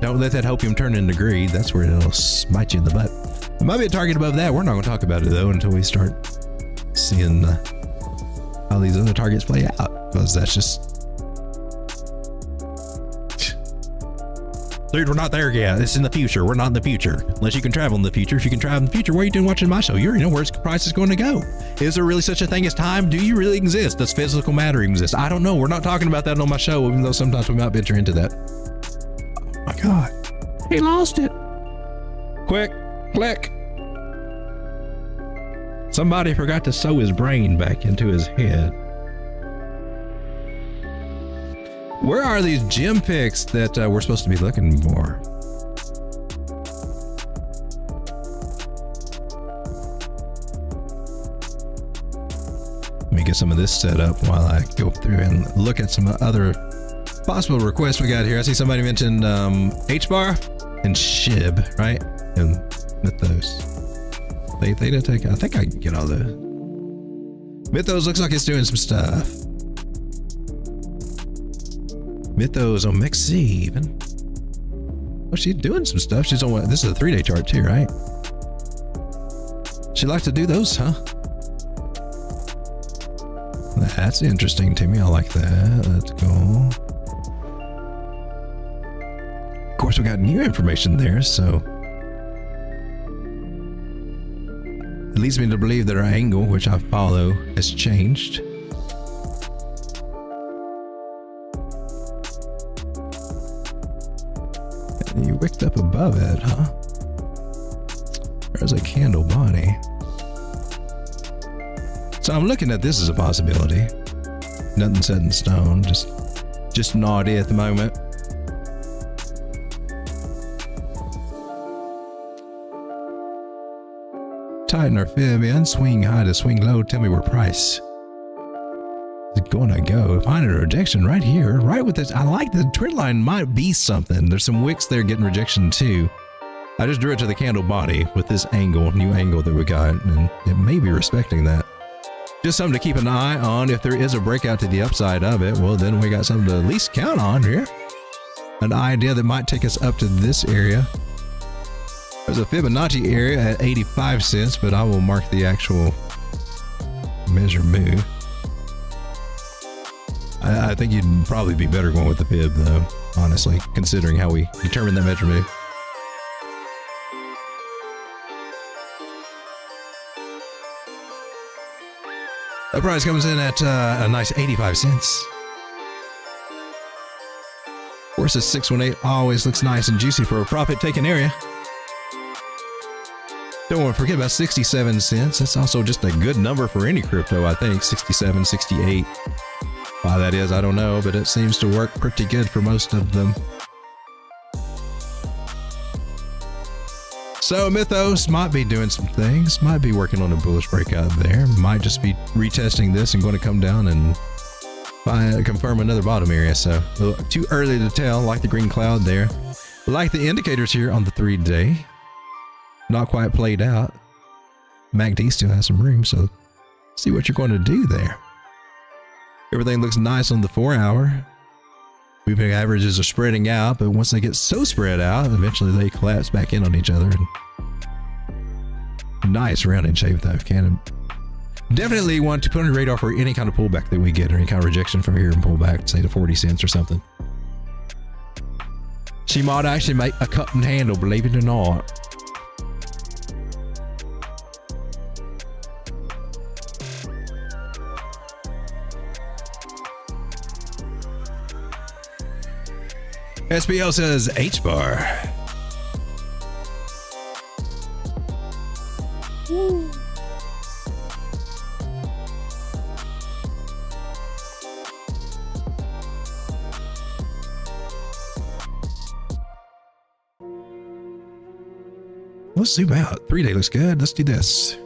Don't let that hopium turn into greed. That's where it'll smite you in the butt. There might be a target above that. We're not going to talk about it, though, until we start seeing how these other targets play out, because that's just... Dude, we're not there yet. It's in the future. We're not in the future. Unless you can travel in the future. If you can travel in the future, what are you doing watching my show? You already know where the price is going to go. Is there really such a thing as time? Do you really exist? Does physical matter exist? I don't know. We're not talking about that on my show, even though sometimes we might venture into that. Oh my God. He lost it. Quick, click. Somebody forgot to sew his brain back into his head. Where are these gem picks that we're supposed to be looking for? Let me get some of this set up while I go through and look at some other possible requests we got here. I see somebody mentioned HBAR and SHIB, right? And mythos. Theta, I think I can get all those. Mythos looks like it's doing some stuff. Mythos on MexC even. Oh, she's doing some stuff. She's on what? This is a 3-day chart too, right? She likes to do those, huh? That's interesting to me. I like that. Let's go. Of course, we got new information there, so it leads me to believe that our angle, which I follow, has changed. And you wicked up above it, huh? There's a candle body. So I'm looking at this as a possibility. Nothing set in stone, just an idea at the moment. Tighten our fib in, swing high to swing low, tell me where price is gonna go. Finding a rejection right here, right with this. I like the trend line might be something. There's some wicks there getting rejection too. I just drew it to the candle body with this angle, new angle that we got, and it may be respecting that. Just something to keep an eye on. If there is a breakout to the upside of it, well, then we got something to at least count on here. An idea that might take us up to this area. There's a Fibonacci area at 85 cents, but I will mark the actual measure move. I think you'd probably be better going with the fib, though, honestly, considering how we determine that measure move. The price comes in at a nice 85 cents. Of course, this 618 always looks nice and juicy for a profit-taking area. Don't want to forget about 67 cents. That's also just a good number for any crypto, I think. 67, 68. Why that is, I don't know, but it seems to work pretty good for most of them. So Mythos might be doing some things, might be working on a bullish breakout there, might just be retesting this and going to come down and confirm another bottom area. So too early to tell, like the green cloud there. Like the indicators here on the 3-day. Not quite played out. MACD still has some room, so see what you're going to do there. Everything looks nice on the 4-hour. Moving averages are spreading out, but once they get so spread out, eventually they collapse back in on each other. And nice rounding shape though. Definitely want to put on your radar for any kind of pullback that we get, or any kind of rejection from here and pull back, say to 40 cents or something. She might actually make a cup and handle, believe it or not. SBL says HBAR. Woo. Let's zoom out. 3-day looks good. Let's do this.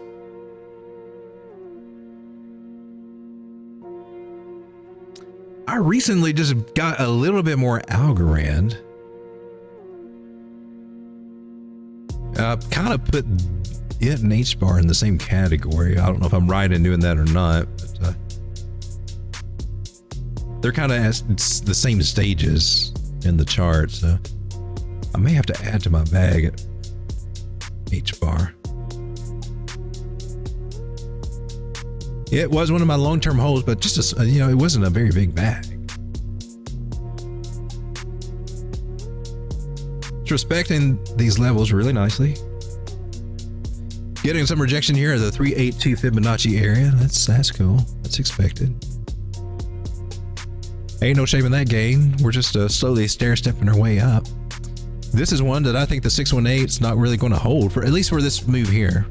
I recently just got a little bit more Algorand. Kind of put it and HBAR in the same category. I don't know if I'm right in doing that or not, but they're kind of at the same stages in the chart, so I may have to add to my bag at HBAR. It was one of my long-term holds, but just it wasn't a very big bag. It's respecting these levels really nicely. Getting some rejection here at the 382 Fibonacci area. That's cool. That's expected. Ain't no shame in that game. We're just slowly stair-stepping our way up. This is one that I think the 618 is not really going to hold, for at least for this move here.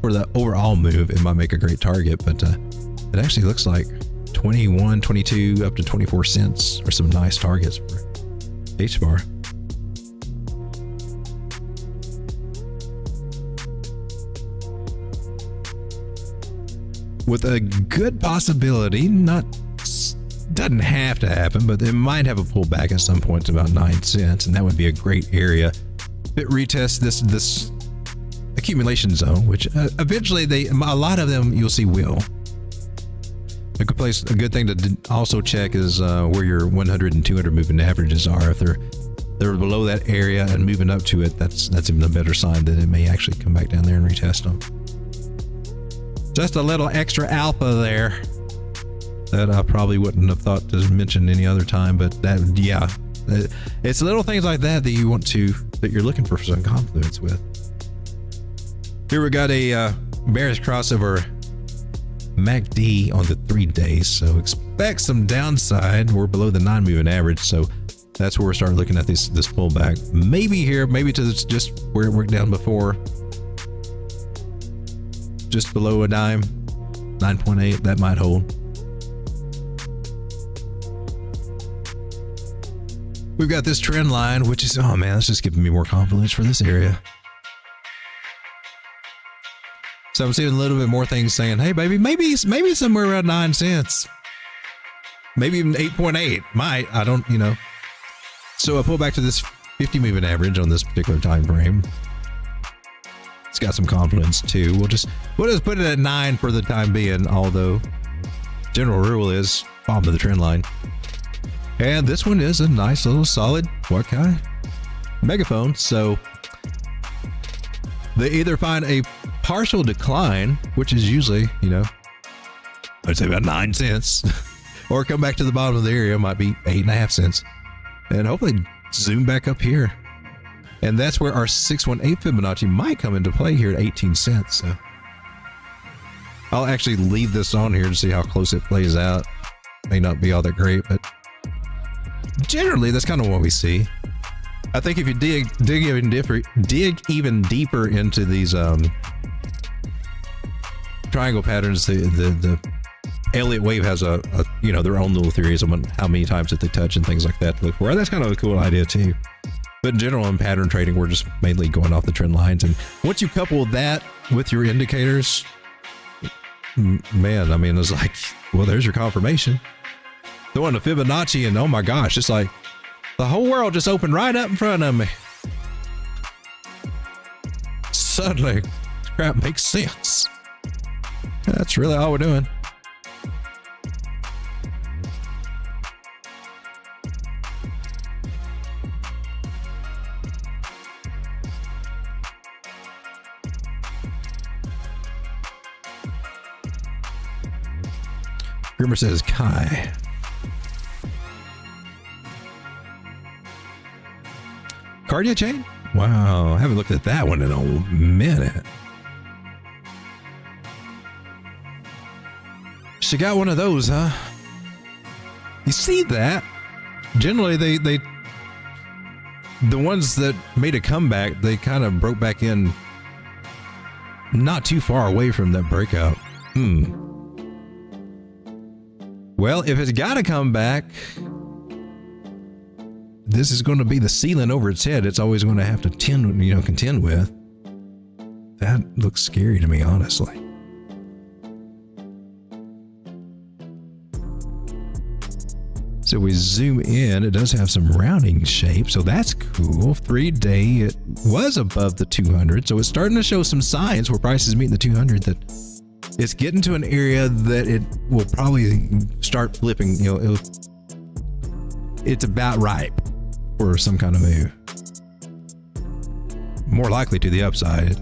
For the overall move, it might make a great target, but it actually looks like 21, 22, up to 24 cents are some nice targets for HBAR. With a good possibility, doesn't have to happen, but it might have a pullback at some point to about 9 cents, and that would be a great area. If it retests this accumulation zone, which eventually a lot of them you'll see will. A good thing to also check is where your 100 and 200 moving averages are. If they're below that area and moving up to it, that's even a better sign that it may actually come back down there and retest them. Just a little extra alpha there. that I probably wouldn't have thought to mention any other time, but that, yeah, it's little things like that that you want to, that you're looking for some confluence with. Here we got a bearish crossover MACD on the 3 days, so expect some downside. We're below the 9 moving average, so that's where we're starting looking at this pullback. Maybe here, maybe to just where it worked down before, just below a dime, 9.8, that might hold. We've got this trend line, which is, oh man, that's just giving me more confidence for this area. So I'm seeing a little bit more things saying, hey baby, maybe somewhere around 9 cents. Maybe even 8.8. Might, I don't, you know. So I pull back to this 50 moving average on this particular time frame. It's got some confidence too. We'll just put it at 9 for the time being, although general rule is bottom of the trend line. And this one is a nice little solid, what kind? Megaphone. So they either find a partial decline, which is usually, you know, I'd say about 9 cents, or come back to the bottom of the area, might be 8.5 cents, and hopefully zoom back up here. And that's where our 618 Fibonacci might come into play here at 18 cents. So I'll actually leave this on here to see how close it plays out. May not be all that great, but generally that's kind of what we see. I think if you dig even deeper into these triangle patterns, the Elliott wave has a you know, their own little theories on how many times that they touch and things like that to look for. That's kind of a cool idea too. But in general, in pattern trading, we're just mainly going off the trend lines. And once you couple that with your indicators, man, I mean, it's like, well, there's your confirmation. Throwing the Fibonacci, and oh my gosh, it's like the whole world just opened right up in front of me. Suddenly, crap makes sense. That's really all we're doing. Grimmer says Kai. Kardiachain? Wow, I haven't looked at that one in a minute. She got one of those, huh? You see that? Generally, they the ones that made a comeback, they kind of broke back in not too far away from that breakout. Well, if it's got to come back, this is going to be the ceiling over its head. It's always going to have to contend with. That looks scary to me, honestly. So we zoom in, it does have some rounding shape, so that's cool. 3-day, it was above the 200, so it's starting to show some signs where prices meet the 200 that it's getting to an area that it will probably start flipping. You know, it's about ripe for some kind of move. More likely to the upside.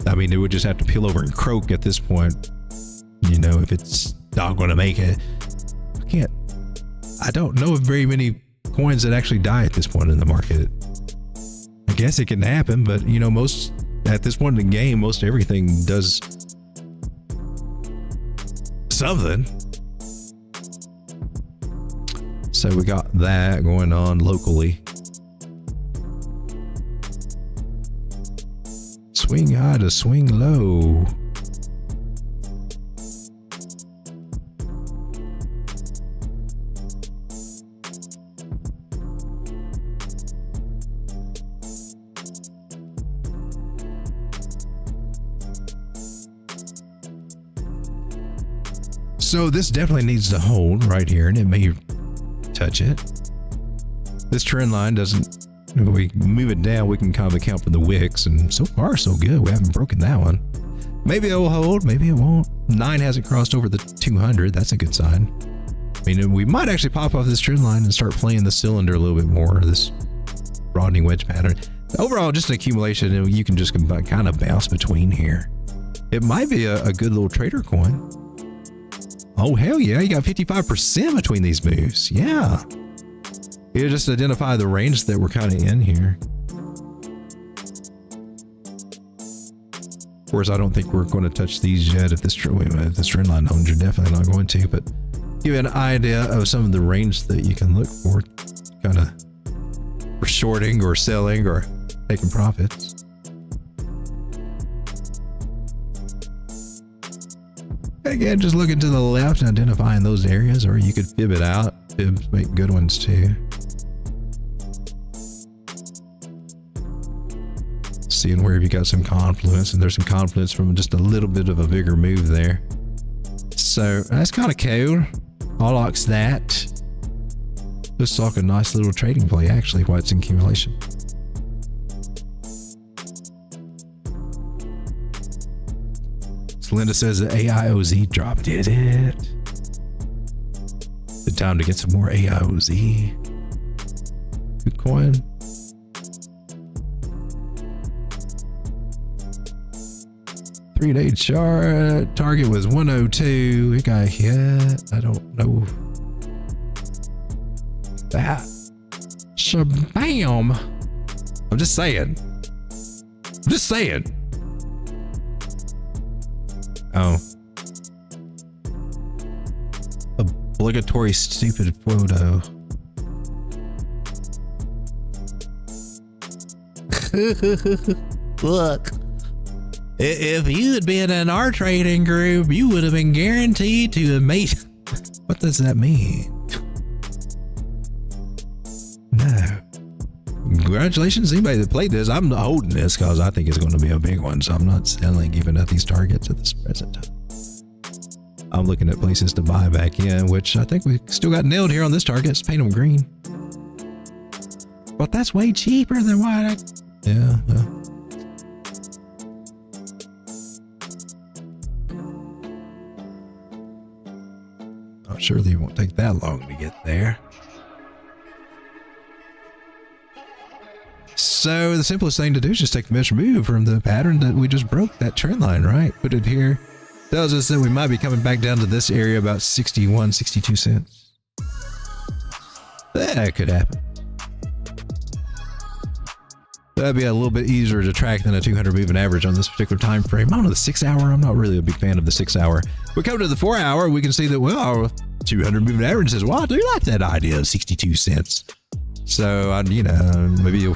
I mean, it would just have to peel over and croak at this point. You know, if it's not going to make it. I don't know of very many coins that actually die at this point in the market. I guess it can happen, but you know, at this point in the game, most everything does something. So we got that going on locally. Swing high to swing low. So this definitely needs to hold right here, and it may touch it. This trend line doesn't, if we move it down, we can kind of account for the wicks, and so far so good. We haven't broken that one. Maybe it will hold, maybe it won't. 9 hasn't crossed over the 200. That's a good sign. I mean, we might actually pop off this trend line and start playing the cylinder a little bit more, this broadening wedge pattern. Overall, just an accumulation, and you can just kind of bounce between here. It might be a good little trader coin. Oh, hell yeah. You got 55% between these moves. Yeah. You just identify the range that we're kind of in here. Of course, I don't think we're going to touch these yet. If this trend line holds, you're definitely not going to, but give you an idea of some of the range that you can look for, kind of for shorting or selling or taking profits. Again, just looking to the left and identifying those areas, or you could fib it out. Fibs make good ones too. Seeing where you got some confluence, and there's some confluence from just a little bit of a bigger move there. So that's kind of cool. I'll ox that. Looks like a nice little trading play actually while it's in accumulation. So Linda says the AIOZ drop did it. The time to get some more AIOZ. Good coin. Three-day chart. Target was 102. It got hit. I don't know. That. Shabam. I'm just saying. Oh. Obligatory stupid photo. Look. If you had been in our trading group, you would have been guaranteed to have made. What does that mean? No. Congratulations, anybody that played this. I'm holding this because I think it's going to be a big one, so I'm not selling even at these targets at this present time. I'm looking at places to buy back in, which I think we still got nailed here on this target. Let's paint them green. But that's way cheaper than what I... Yeah, well. Surely it won't take that long to get there. So the simplest thing to do is just take the measure move from the pattern that we just broke, that trend line, right? Put it here. Tells us that we might be coming back down to this area about 61, 62 cents. That could happen. That'd be a little bit easier to track than a 200 moving average on this particular time frame. I don't know, the 6 hour, I'm not really a big fan of the 6 hour. We come to the 4 hour, we can see that, well, our 200 moving average says, well, I do like that idea of 62 cents. So, you know, maybe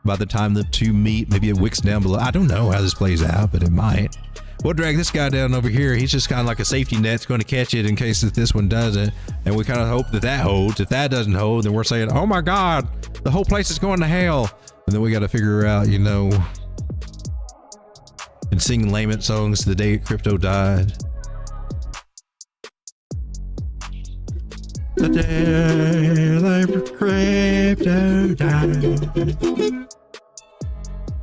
by the time the two meet, maybe it wicks down below. I don't know how this plays out, but it might. We'll drag this guy down over here. He's just kind of like a safety net. It's going to catch it in case that this one doesn't. And we kind of hope that that holds. If that doesn't hold, then we're saying, oh my God, the whole place is going to hell. And then we got to figure out, you know, and sing lament songs the day crypto died. The day that crypto died.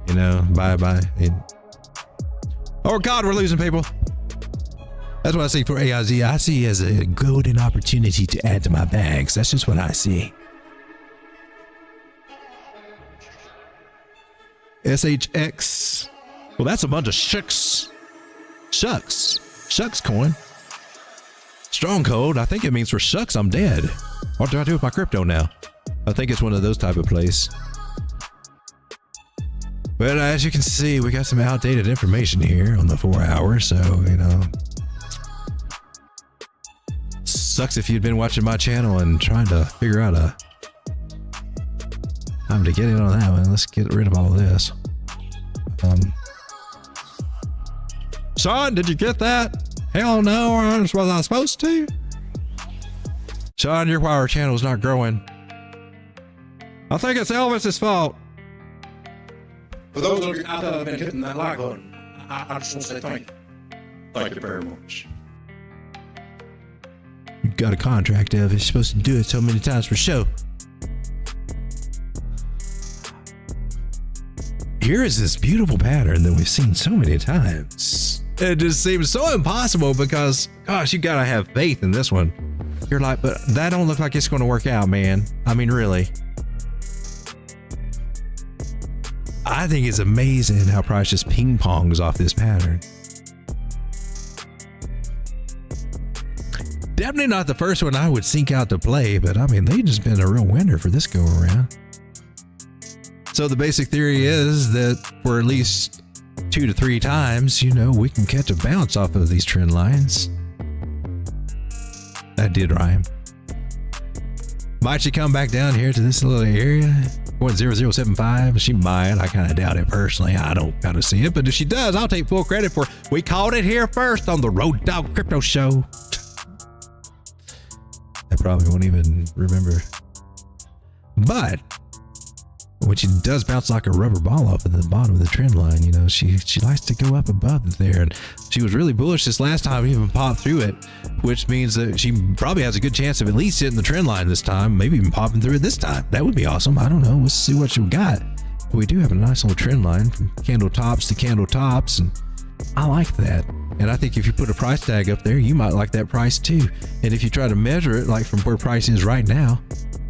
You know, bye-bye. Oh God, we're losing people. That's what I see for AIOZ. I see as a golden opportunity to add to my bags. That's just what I see. SHX. Well, that's a bunch of shucks. Shucks coin. Strong code. I think it means for shucks, I'm dead. What do I do with my crypto now? I think it's one of those type of plays. But as you can see, we got some outdated information here on the 4 hour. So, you know, sucks if you'd been watching my channel and trying to figure out a time to get in on that one. Let's get rid of all of this. Sean, did you get that? Hell no, was I supposed to? Sean, your wire channel is not growing. I think it's Elvis's fault. For those of you out there that have been hitting that like button, I just want to say thank you. Thank you very much. You got a contract, Elvis. You're supposed to do it so many times per show. Here is this beautiful pattern that we've seen so many times. It just seems so impossible because, gosh, you gotta have faith in this one. You're like, but that don't look like it's going to work out, man. I mean, really. I think it's amazing how price just ping pongs off this pattern. Definitely not the first one I would seek out to play, but I mean, they've just been a real winner for this go around. So the basic theory is that for at least 2 to 3 times, you know, we can catch a bounce off of these trend lines. That did rhyme. Might she come back down here to this little area? 0.0075? She might. I kind of doubt it personally. I don't kind of see it, but if she does, I'll take full credit for it. We called it here first on the Road Dawg Crypto Show. I probably won't even remember. But when she does bounce like a rubber ball off at the bottom of the trend line, you know, she likes to go up above there. And she was really bullish this last time, even popped through it, which means that she probably has a good chance of at least hitting the trend line this time, maybe even popping through it this time. That would be awesome. I don't know. Let's see what she got. But we do have a nice little trend line from candle tops to candle tops, and I like that. And I think if you put a price tag up there, you might like that price too. And if you try to measure it like from where price is right now,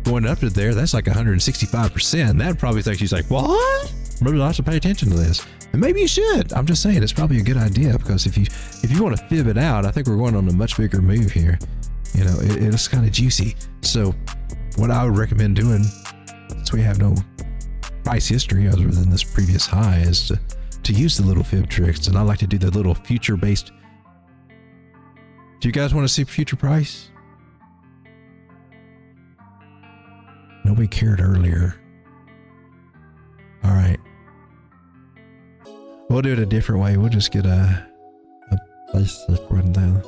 going up to there, that's like 165%. That probably thinks she's like, what? Maybe I should pay attention to this. And maybe you should. I'm just saying, it's probably a good idea, because if you want to fib it out, I think we're going on a much bigger move here. You know, it's kind of juicy. So what I would recommend doing, since we have no price history other than this previous high, is to use the little fib tricks. And I like to do the little future based. Do you guys want to see future price? Nobody cared earlier. All right. We'll do it a different way. We'll just get a basic one down.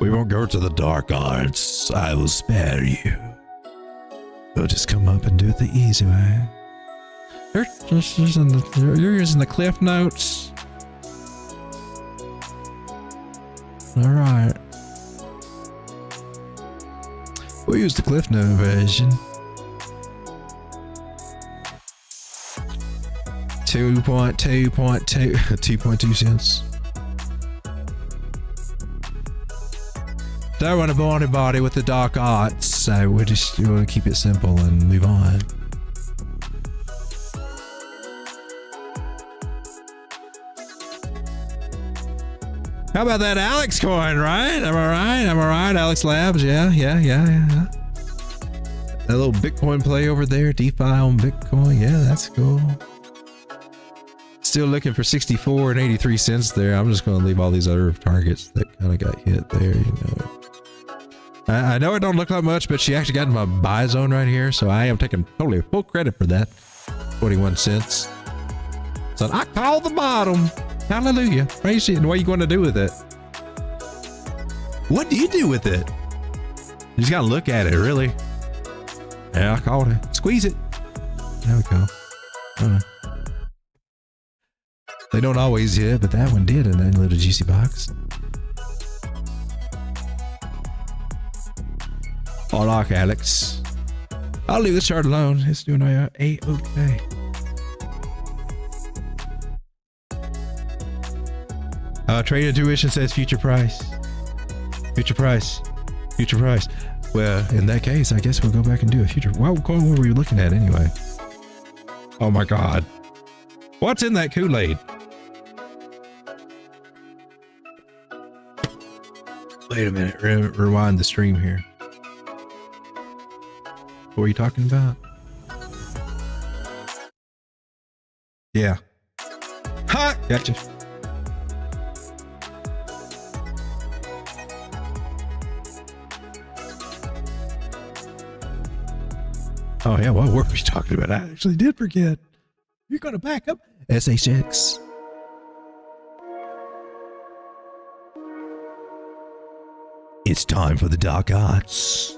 We won't go to the dark arts. I will spare you. We'll just come up and do it the easy way. You're using the Cliff Notes. All right. We'll use the Cliff Note version. 2.2 cents. Don't want to bore anybody with the dark arts, so we want to keep it simple and move on. How about that Alex coin, right? Am I right? Alex Labs, yeah. That little Bitcoin play over there, DeFi on Bitcoin, yeah, that's cool. Still looking for 64 and 83 cents there. I'm just going to leave all these other targets that kind of got hit there, you know. I know it don't look like much, but she actually got in my buy zone right here, so I am taking totally full credit for that. 21 cents. So I called the bottom. Hallelujah. Praise it. And what are you going to do with it? What do you do with it? You just got to look at it, really. Yeah, I called it. Squeeze it. There we go. They don't always hit, but that one did in that little juicy box. I like Alex. I'll leave this chart alone. It's doing A-okay. Trade Intuition says future price. Future price. Future price. Well, in that case, I guess we'll go back and do a future. What coin were we looking at anyway? Oh my God. What's in that Kool-Aid? Wait a minute. Rewind the stream here. What are you talking about? Yeah. Ha! Gotcha. Oh yeah, what were we talking about? I actually did forget. You're going to back up. SHX. It's time for the dark arts.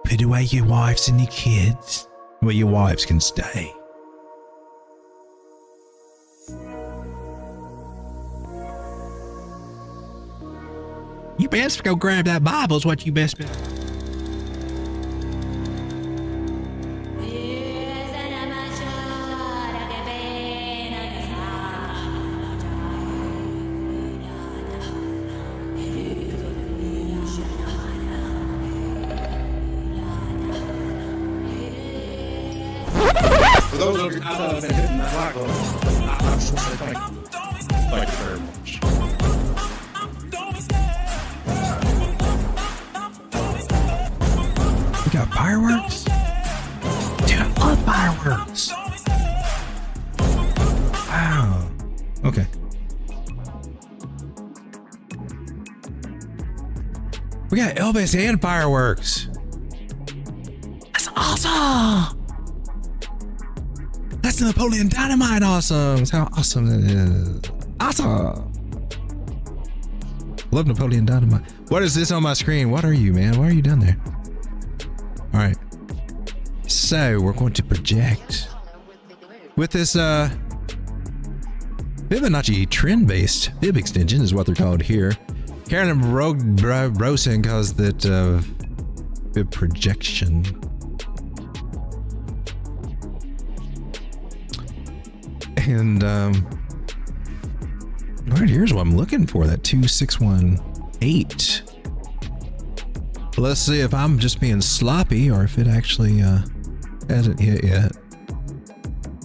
Put away your wives and your kids where your wives can stay. You best go grab that Bible is what you best be. For those of you out there that have been hitting that like button, I'm just going to say thank you very much. Fireworks? Dude, I love fireworks. Wow. Okay. We got Elvis and fireworks. That's awesome. That's Napoleon Dynamite awesome. That's how awesome that is. Awesome. Love Napoleon Dynamite. What is this on my screen? What are you, man? Why are you down there? All right. So we're going to project with this Fibonacci trend-based fib extension is what they're called here. Karen Brosen calls that fib projection. And right here's what I'm looking for, that 2618. Let's see if I'm just being sloppy or if it actually hasn't hit yet.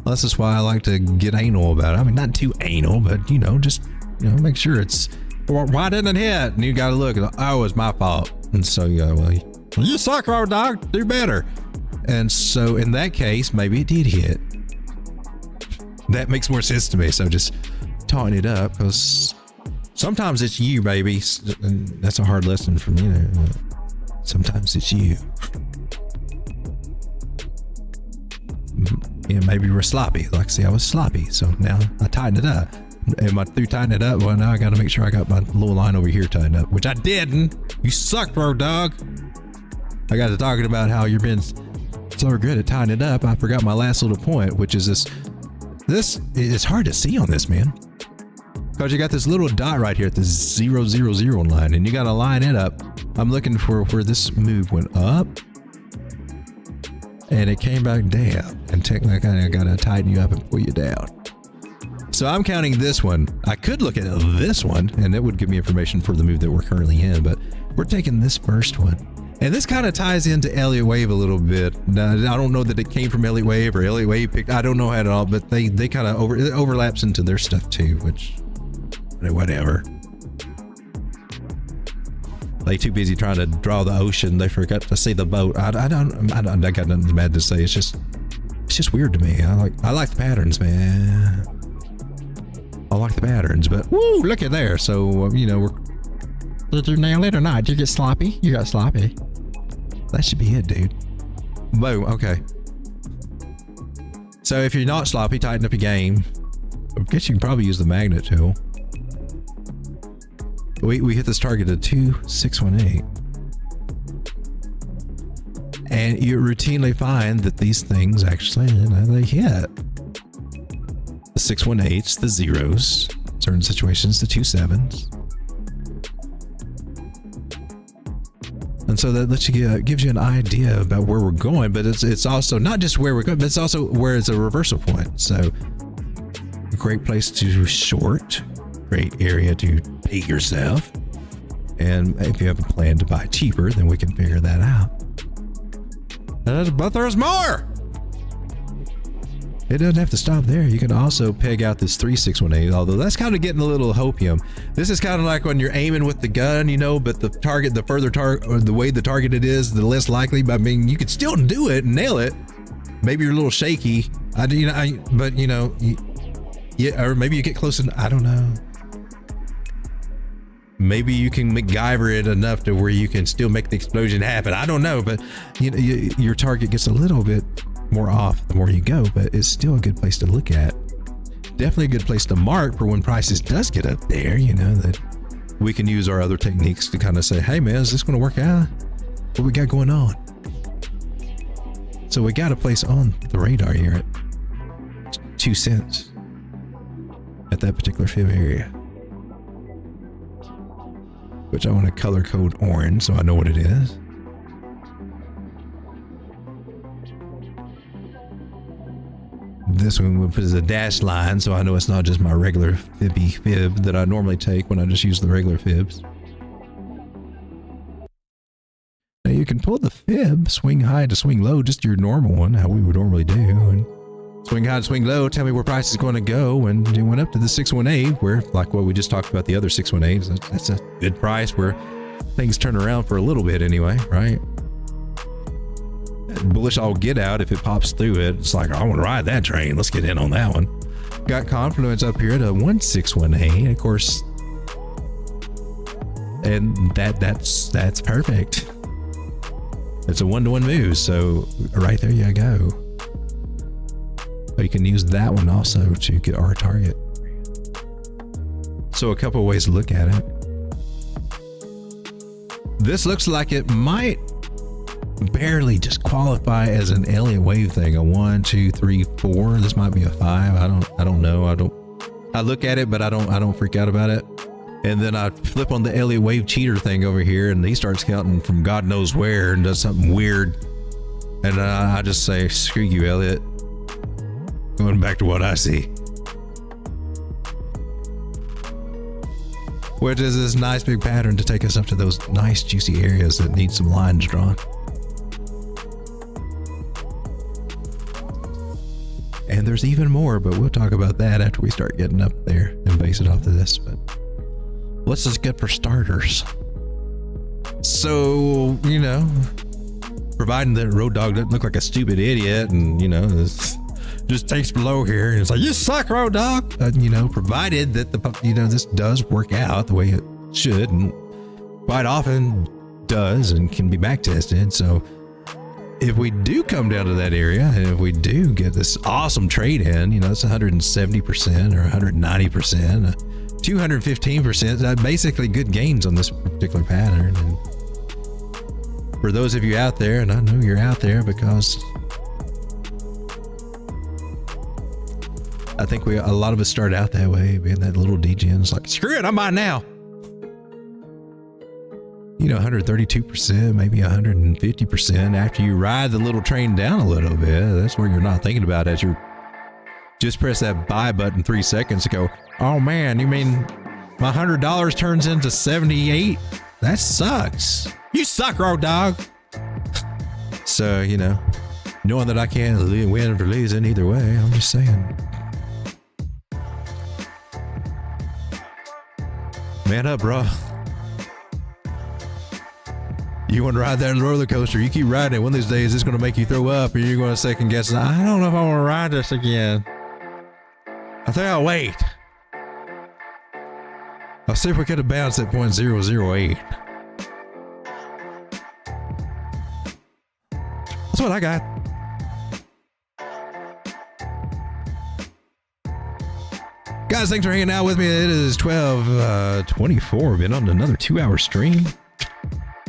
This is why I like to get anal about it. I mean, not too anal, but you know, just make sure it's. Why didn't it hit? And you got to look. Oh, it's my fault. And so you go, well, you suck, Road Dawg. Do better. And so in that case, maybe it did hit. That makes more sense to me. So just tighten it up, because sometimes it's you, baby. And that's a hard lesson for me. Sometimes it's you. Yeah, maybe we're sloppy. Like, see, I was sloppy. So now I tightened it up. Am I through tightening it up? Well, now I got to make sure I got my little line over here tightened up, which I didn't. You suck, Road Dawg. I got to talking about how you've been so good at tying it up. I forgot my last little point, which is this. This is hard to see on this, man, because you got this little dot right here at the 000 line, and you got to line it up. I'm looking for where this move went up, and it came back down, and technically I got to tighten you up and pull you down. So I'm counting this one. I could look at this one, and it would give me information for the move that we're currently in, but we're taking this first one. And this kind of ties into Elliott Wave a little bit. Now, I don't know that it came from Elliott Wave or Elliott Wave picked. I don't know at all, but they kind of it overlaps into their stuff too, which whatever. They too busy trying to draw the ocean. They forgot to see the boat. I got nothing bad to say. It's just weird to me. I like the patterns, man. I like the patterns, but woo, look at there. So did you nail it or not? Did you get sloppy? You got sloppy. That should be it, dude. Boom. Okay. So if you're not sloppy, tighten up your game. I guess you can probably use the magnet tool. We hit this target at 2618. And you routinely find that these things actually, they hit. The 618s, the zeros, certain situations, the 27s. And so that lets you gives you an idea about where we're going, but it's also not just where we're going, but it's also where it's a reversal point. So a great place to short, great area to pay yourself. And if you have a plan to buy cheaper, then we can figure that out. But there's more. It doesn't have to stop there. You can also peg out this 3618, although that's kind of getting a little hopium. This is kind of like when you're aiming with the gun, but the target, the further target, or the way the target it is, the less likely. But I mean, you could still do it and nail it. Maybe you're a little shaky. Or maybe you get close and I don't know. Maybe you can MacGyver it enough to where you can still make the explosion happen. I don't know, but your target gets a little bit more off the more you go, but it's still a good place to look at. Definitely a good place to mark for when prices does get up there, that we can use our other techniques to kind of say, hey man, is this going to work out? What we got going on? So we got a place on the radar here at 2 cents at that particular fib area, which I want to color code orange so I know what it is. This one we'll put as a dash line so I know it's not just my regular fib that I normally take when I just use the regular fibs. Now you can pull the fib, swing high to swing low, just your normal one, how we would normally do. And swing high to swing low, tell me where price is going to go. And it went up to the 618, where, like what we just talked about, the other 618s, that's a good price where things turn around for a little bit anyway, right? bullish all get out. If it pops through it, it's like, I want to ride that train. Let's get in on that one. Got confluence up here to 161A, of course. And that's perfect. It's a 1-to-1 move, so right there you go. But you can use that one also to get our target. So a couple of ways to look at it. This looks like it might barely just qualify as an Elliott wave thing. A 1, 2, 3, 4. This might be a 5. I don't know. I look at it, but I don't freak out about it. And then I flip on the Elliott wave cheater thing over here, and he starts counting from God knows where and does something weird. And I just say, screw you, Elliott. Going back to what I see. Which is this nice big pattern to take us up to those nice juicy areas that need some lines drawn. And there's even more, but we'll talk about that after we start getting up there and base it off of this. But let's just get for starters. So, you know, providing that Road Dawg doesn't look like a stupid idiot and, you know, just takes below here and it's like, you suck, Road Dawg. You know, provided that this does work out the way it should and quite often does and can be back tested. So if we do come down to that area and if we do get this awesome trade in, you know, it's 170% or 190%, 215%, basically good gains on this particular pattern. And for those of you out there, and I know you're out there because I think a lot of us start out that way, being that little DEGENs like, screw it, I'm buying now. You know, 132%, maybe 150% after you ride the little train down a little bit. That's where you're not thinking about as you just press that buy button 3 seconds to go, oh man, you mean my $100 turns into 78? That sucks. You suck, Road Dawg. So, you know, knowing that I can't win or lose in either way, I'm just saying. Man up, bro. You want to ride that roller coaster, you keep riding it. One of these days, it's going to make you throw up and you're going to second guess. I don't know if I want to ride this again. I think I'll wait. I'll see if we could have bounced at 0.008. That's what I got. Guys, thanks for hanging out with me. It is 12:24. Been on another 2-hour stream.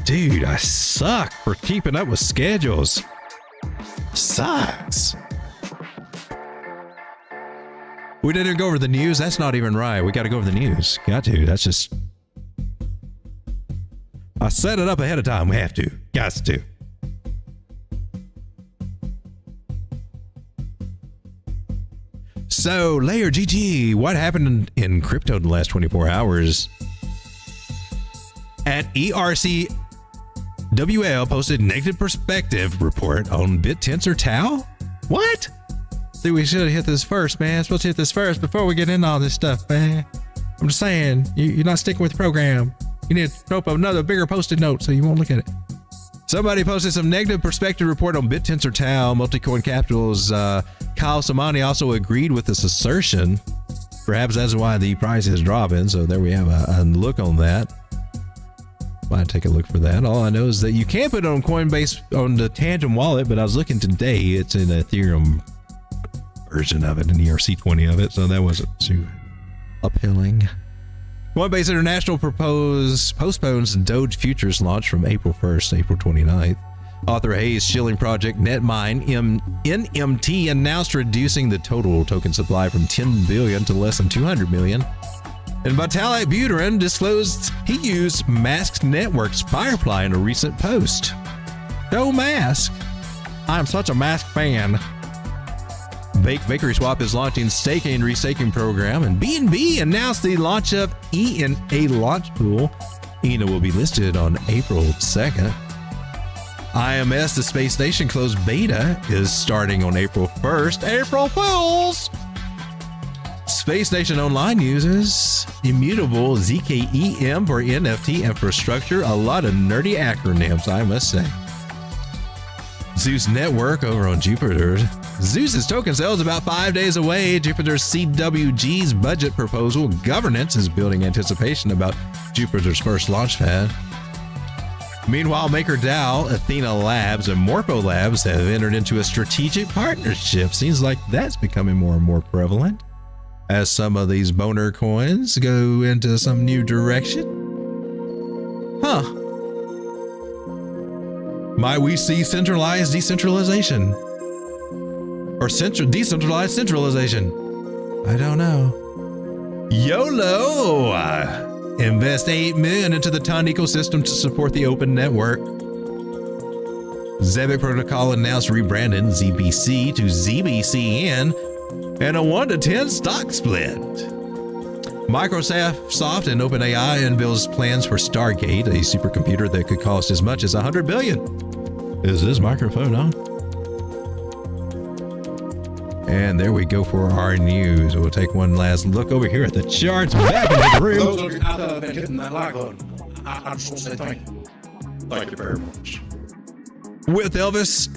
Dude, I suck for keeping up with schedules. Sucks. We didn't go over the news. That's not even right. We got to go over the news. Got to. That's just... I set it up ahead of time. We have to. Got to. So, Layer GG, what happened in crypto in the last 24 hours? At ERCWL posted negative perspective report on bittensor Tau? What? See, we should have hit this first, man. Supposed to hit this first before we get into all this stuff, man. I'm just saying, you're not sticking with the program. You need to throw up another bigger post-it note so you won't look at it. Somebody posted some negative perspective report on bittensor Tau. Multicoin Capital's Kyle Samani also agreed with this assertion. Perhaps that's why the price is dropping. So there we have a look on that. Might take a look for that. All I know is that you can't put it on Coinbase on the Tangem wallet, but I was looking today. It's an Ethereum version of it, an ERC20 of it. So that wasn't too appealing. Coinbase International postpones Doge futures launch from April 1st, April 29th. Arthur Hayes' shilling project Netmine NMT announced reducing the total token supply from 10 billion to less than 200 million. And Vitalik Buterin disclosed he used MexC Network's Firefly in a recent post. Go Mask! I'm such a Mask fan. Bakery Swap is launching staking and restaking program, and BNB announced the launch of ENA launch pool. ENA will be listed on April 2nd. IMS, the space station closed beta, is starting on April 1st. April Fools! Space Station Online uses immutable ZKEM for NFT infrastructure. A lot of nerdy acronyms, I must say. Zeus Network over on Jupiter. Zeus's token sale is about 5 days away. Jupiter's CWG's budget proposal governance is building anticipation about Jupiter's first launchpad. Meanwhile, MakerDAO, Athena Labs, and Morpho Labs have entered into a strategic partnership. Seems like that's becoming more and more prevalent as some of these boner coins go into some new direction. Huh. Might we see centralized decentralization? Or decentralized centralization? I don't know. YOLO! Invest $8 million into the TON ecosystem to support the open network. Debit Protocol announced rebranding ZBC to ZBCN and a 1-to-10 stock split. Microsoft and OpenAI unveils plans for Stargate, a supercomputer that could cost as much as $100 billion. Is this microphone on? And there we go for our news. We'll take one last look over here at the charts. Back into the room. Those of you out there have been hitting that like button, I just want to say thank you. Thank you very much. With Elvis.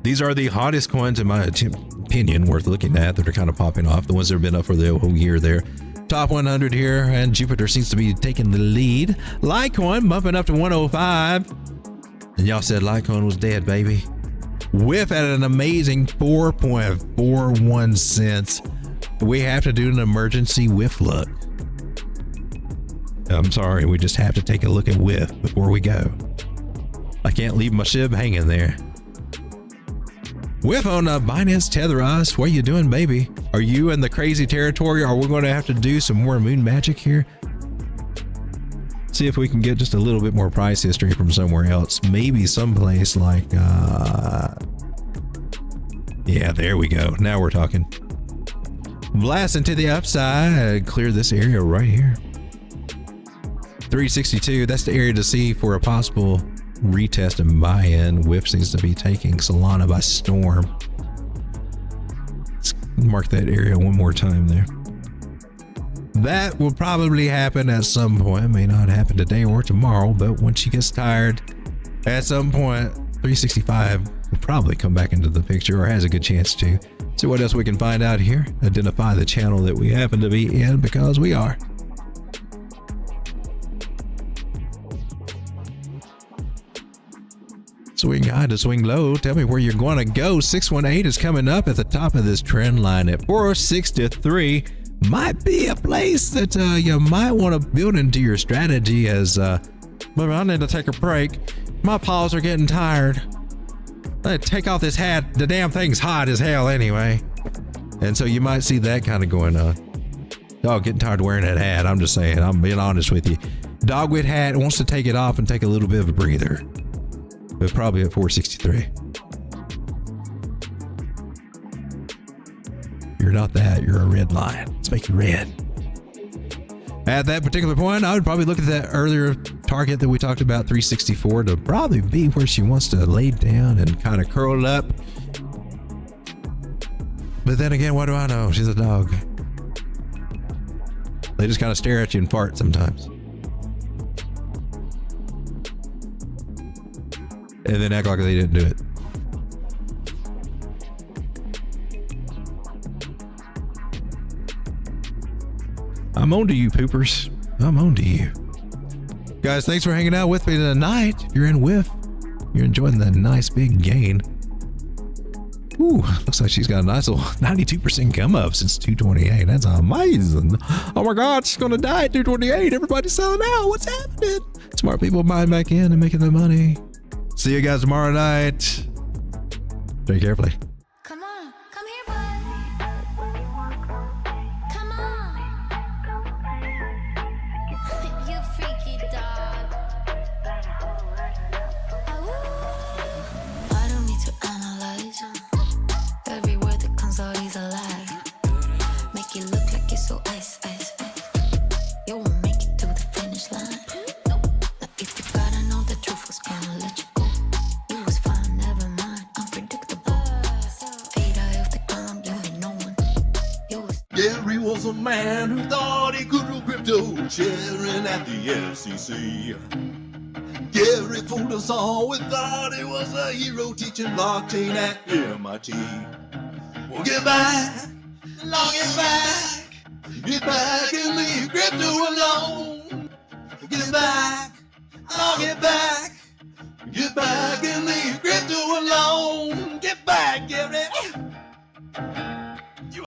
These are the hottest coins, in my opinion, worth looking at that are kind of popping off. The ones that have been up for the whole year there. Top 100 here, and Jupiter seems to be taking the lead. Litecoin bumping up to 105. And y'all said Litecoin was dead, baby. WIF at an amazing 4.41 cents. We have to do an emergency WIF look. I'm sorry, we just have to take a look at WIF before we go. I can't leave my shib hanging there. WIF on Binance Tetherized. What are you doing, baby? Are you in the crazy territory? Are we going to have to do some more moon magic here? See if we can get just a little bit more price history from somewhere else. Maybe someplace like, yeah, there we go. Now we're talking. Blasting to the upside. Clear this area right here. 362, that's the area to see for a possible retest and buy-in. WIF seems to be taking Solana by storm. Let's mark that area one more time there. That will probably happen at some point. It may not happen today or tomorrow, but when she gets tired, at some point, 365 will probably come back into the picture, or has a good chance to. See what else we can find out here. Identify the channel that we happen to be in, because we are. Swing high to swing low. Tell me where you're going to go. 618 is coming up at the top of this trend line at 463. Might be a place that you might want to build into your strategy as, maybe I need to take a break. My paws are getting tired. Let's take off this hat. The damn thing's hot as hell anyway. And so you might see that kind of going on. Oh, getting tired of wearing that hat. I'm just saying, I'm being honest with you. Dogwit hat wants to take it off and take a little bit of a breather. But probably at 463. You're not that, you're a red line. Let's make you red. At that particular point, I would probably look at that earlier target that we talked about, 364, to probably be where she wants to lay down and kind of curl up. But then again, what do I know? She's a dog. They just kind of stare at you and fart sometimes. And then act like they didn't do it. I'm on to you, poopers. I'm on to you. Guys, thanks for hanging out with me tonight. If you're in WIF, you're enjoying the nice big gain. Ooh, looks like she's got a nice little 92% come up since 228. That's amazing. Oh my God, she's going to die at 228. Everybody's selling out. What's happening? Smart people buying back in and making their money. See you guys tomorrow night. Drink carefully. Come on, come here, bud. Come on. You freaky dog. I don't need to analyze. Every word that comes out is a lie. Make it look like it's so ice, ice, ice. You won't make it to the finish line. Now if you gotta know the truth, was gonna let you go. You was fine, never mind, unpredictable. Theta off the ground, you ain't no one. You was Gary was a man who thought he could do crypto sharing at the SEC. Gary fooled us all. We thought he was a hero teaching blockchain at MIT. Well, get back, long get back and leave crypto alone. Get back, long get back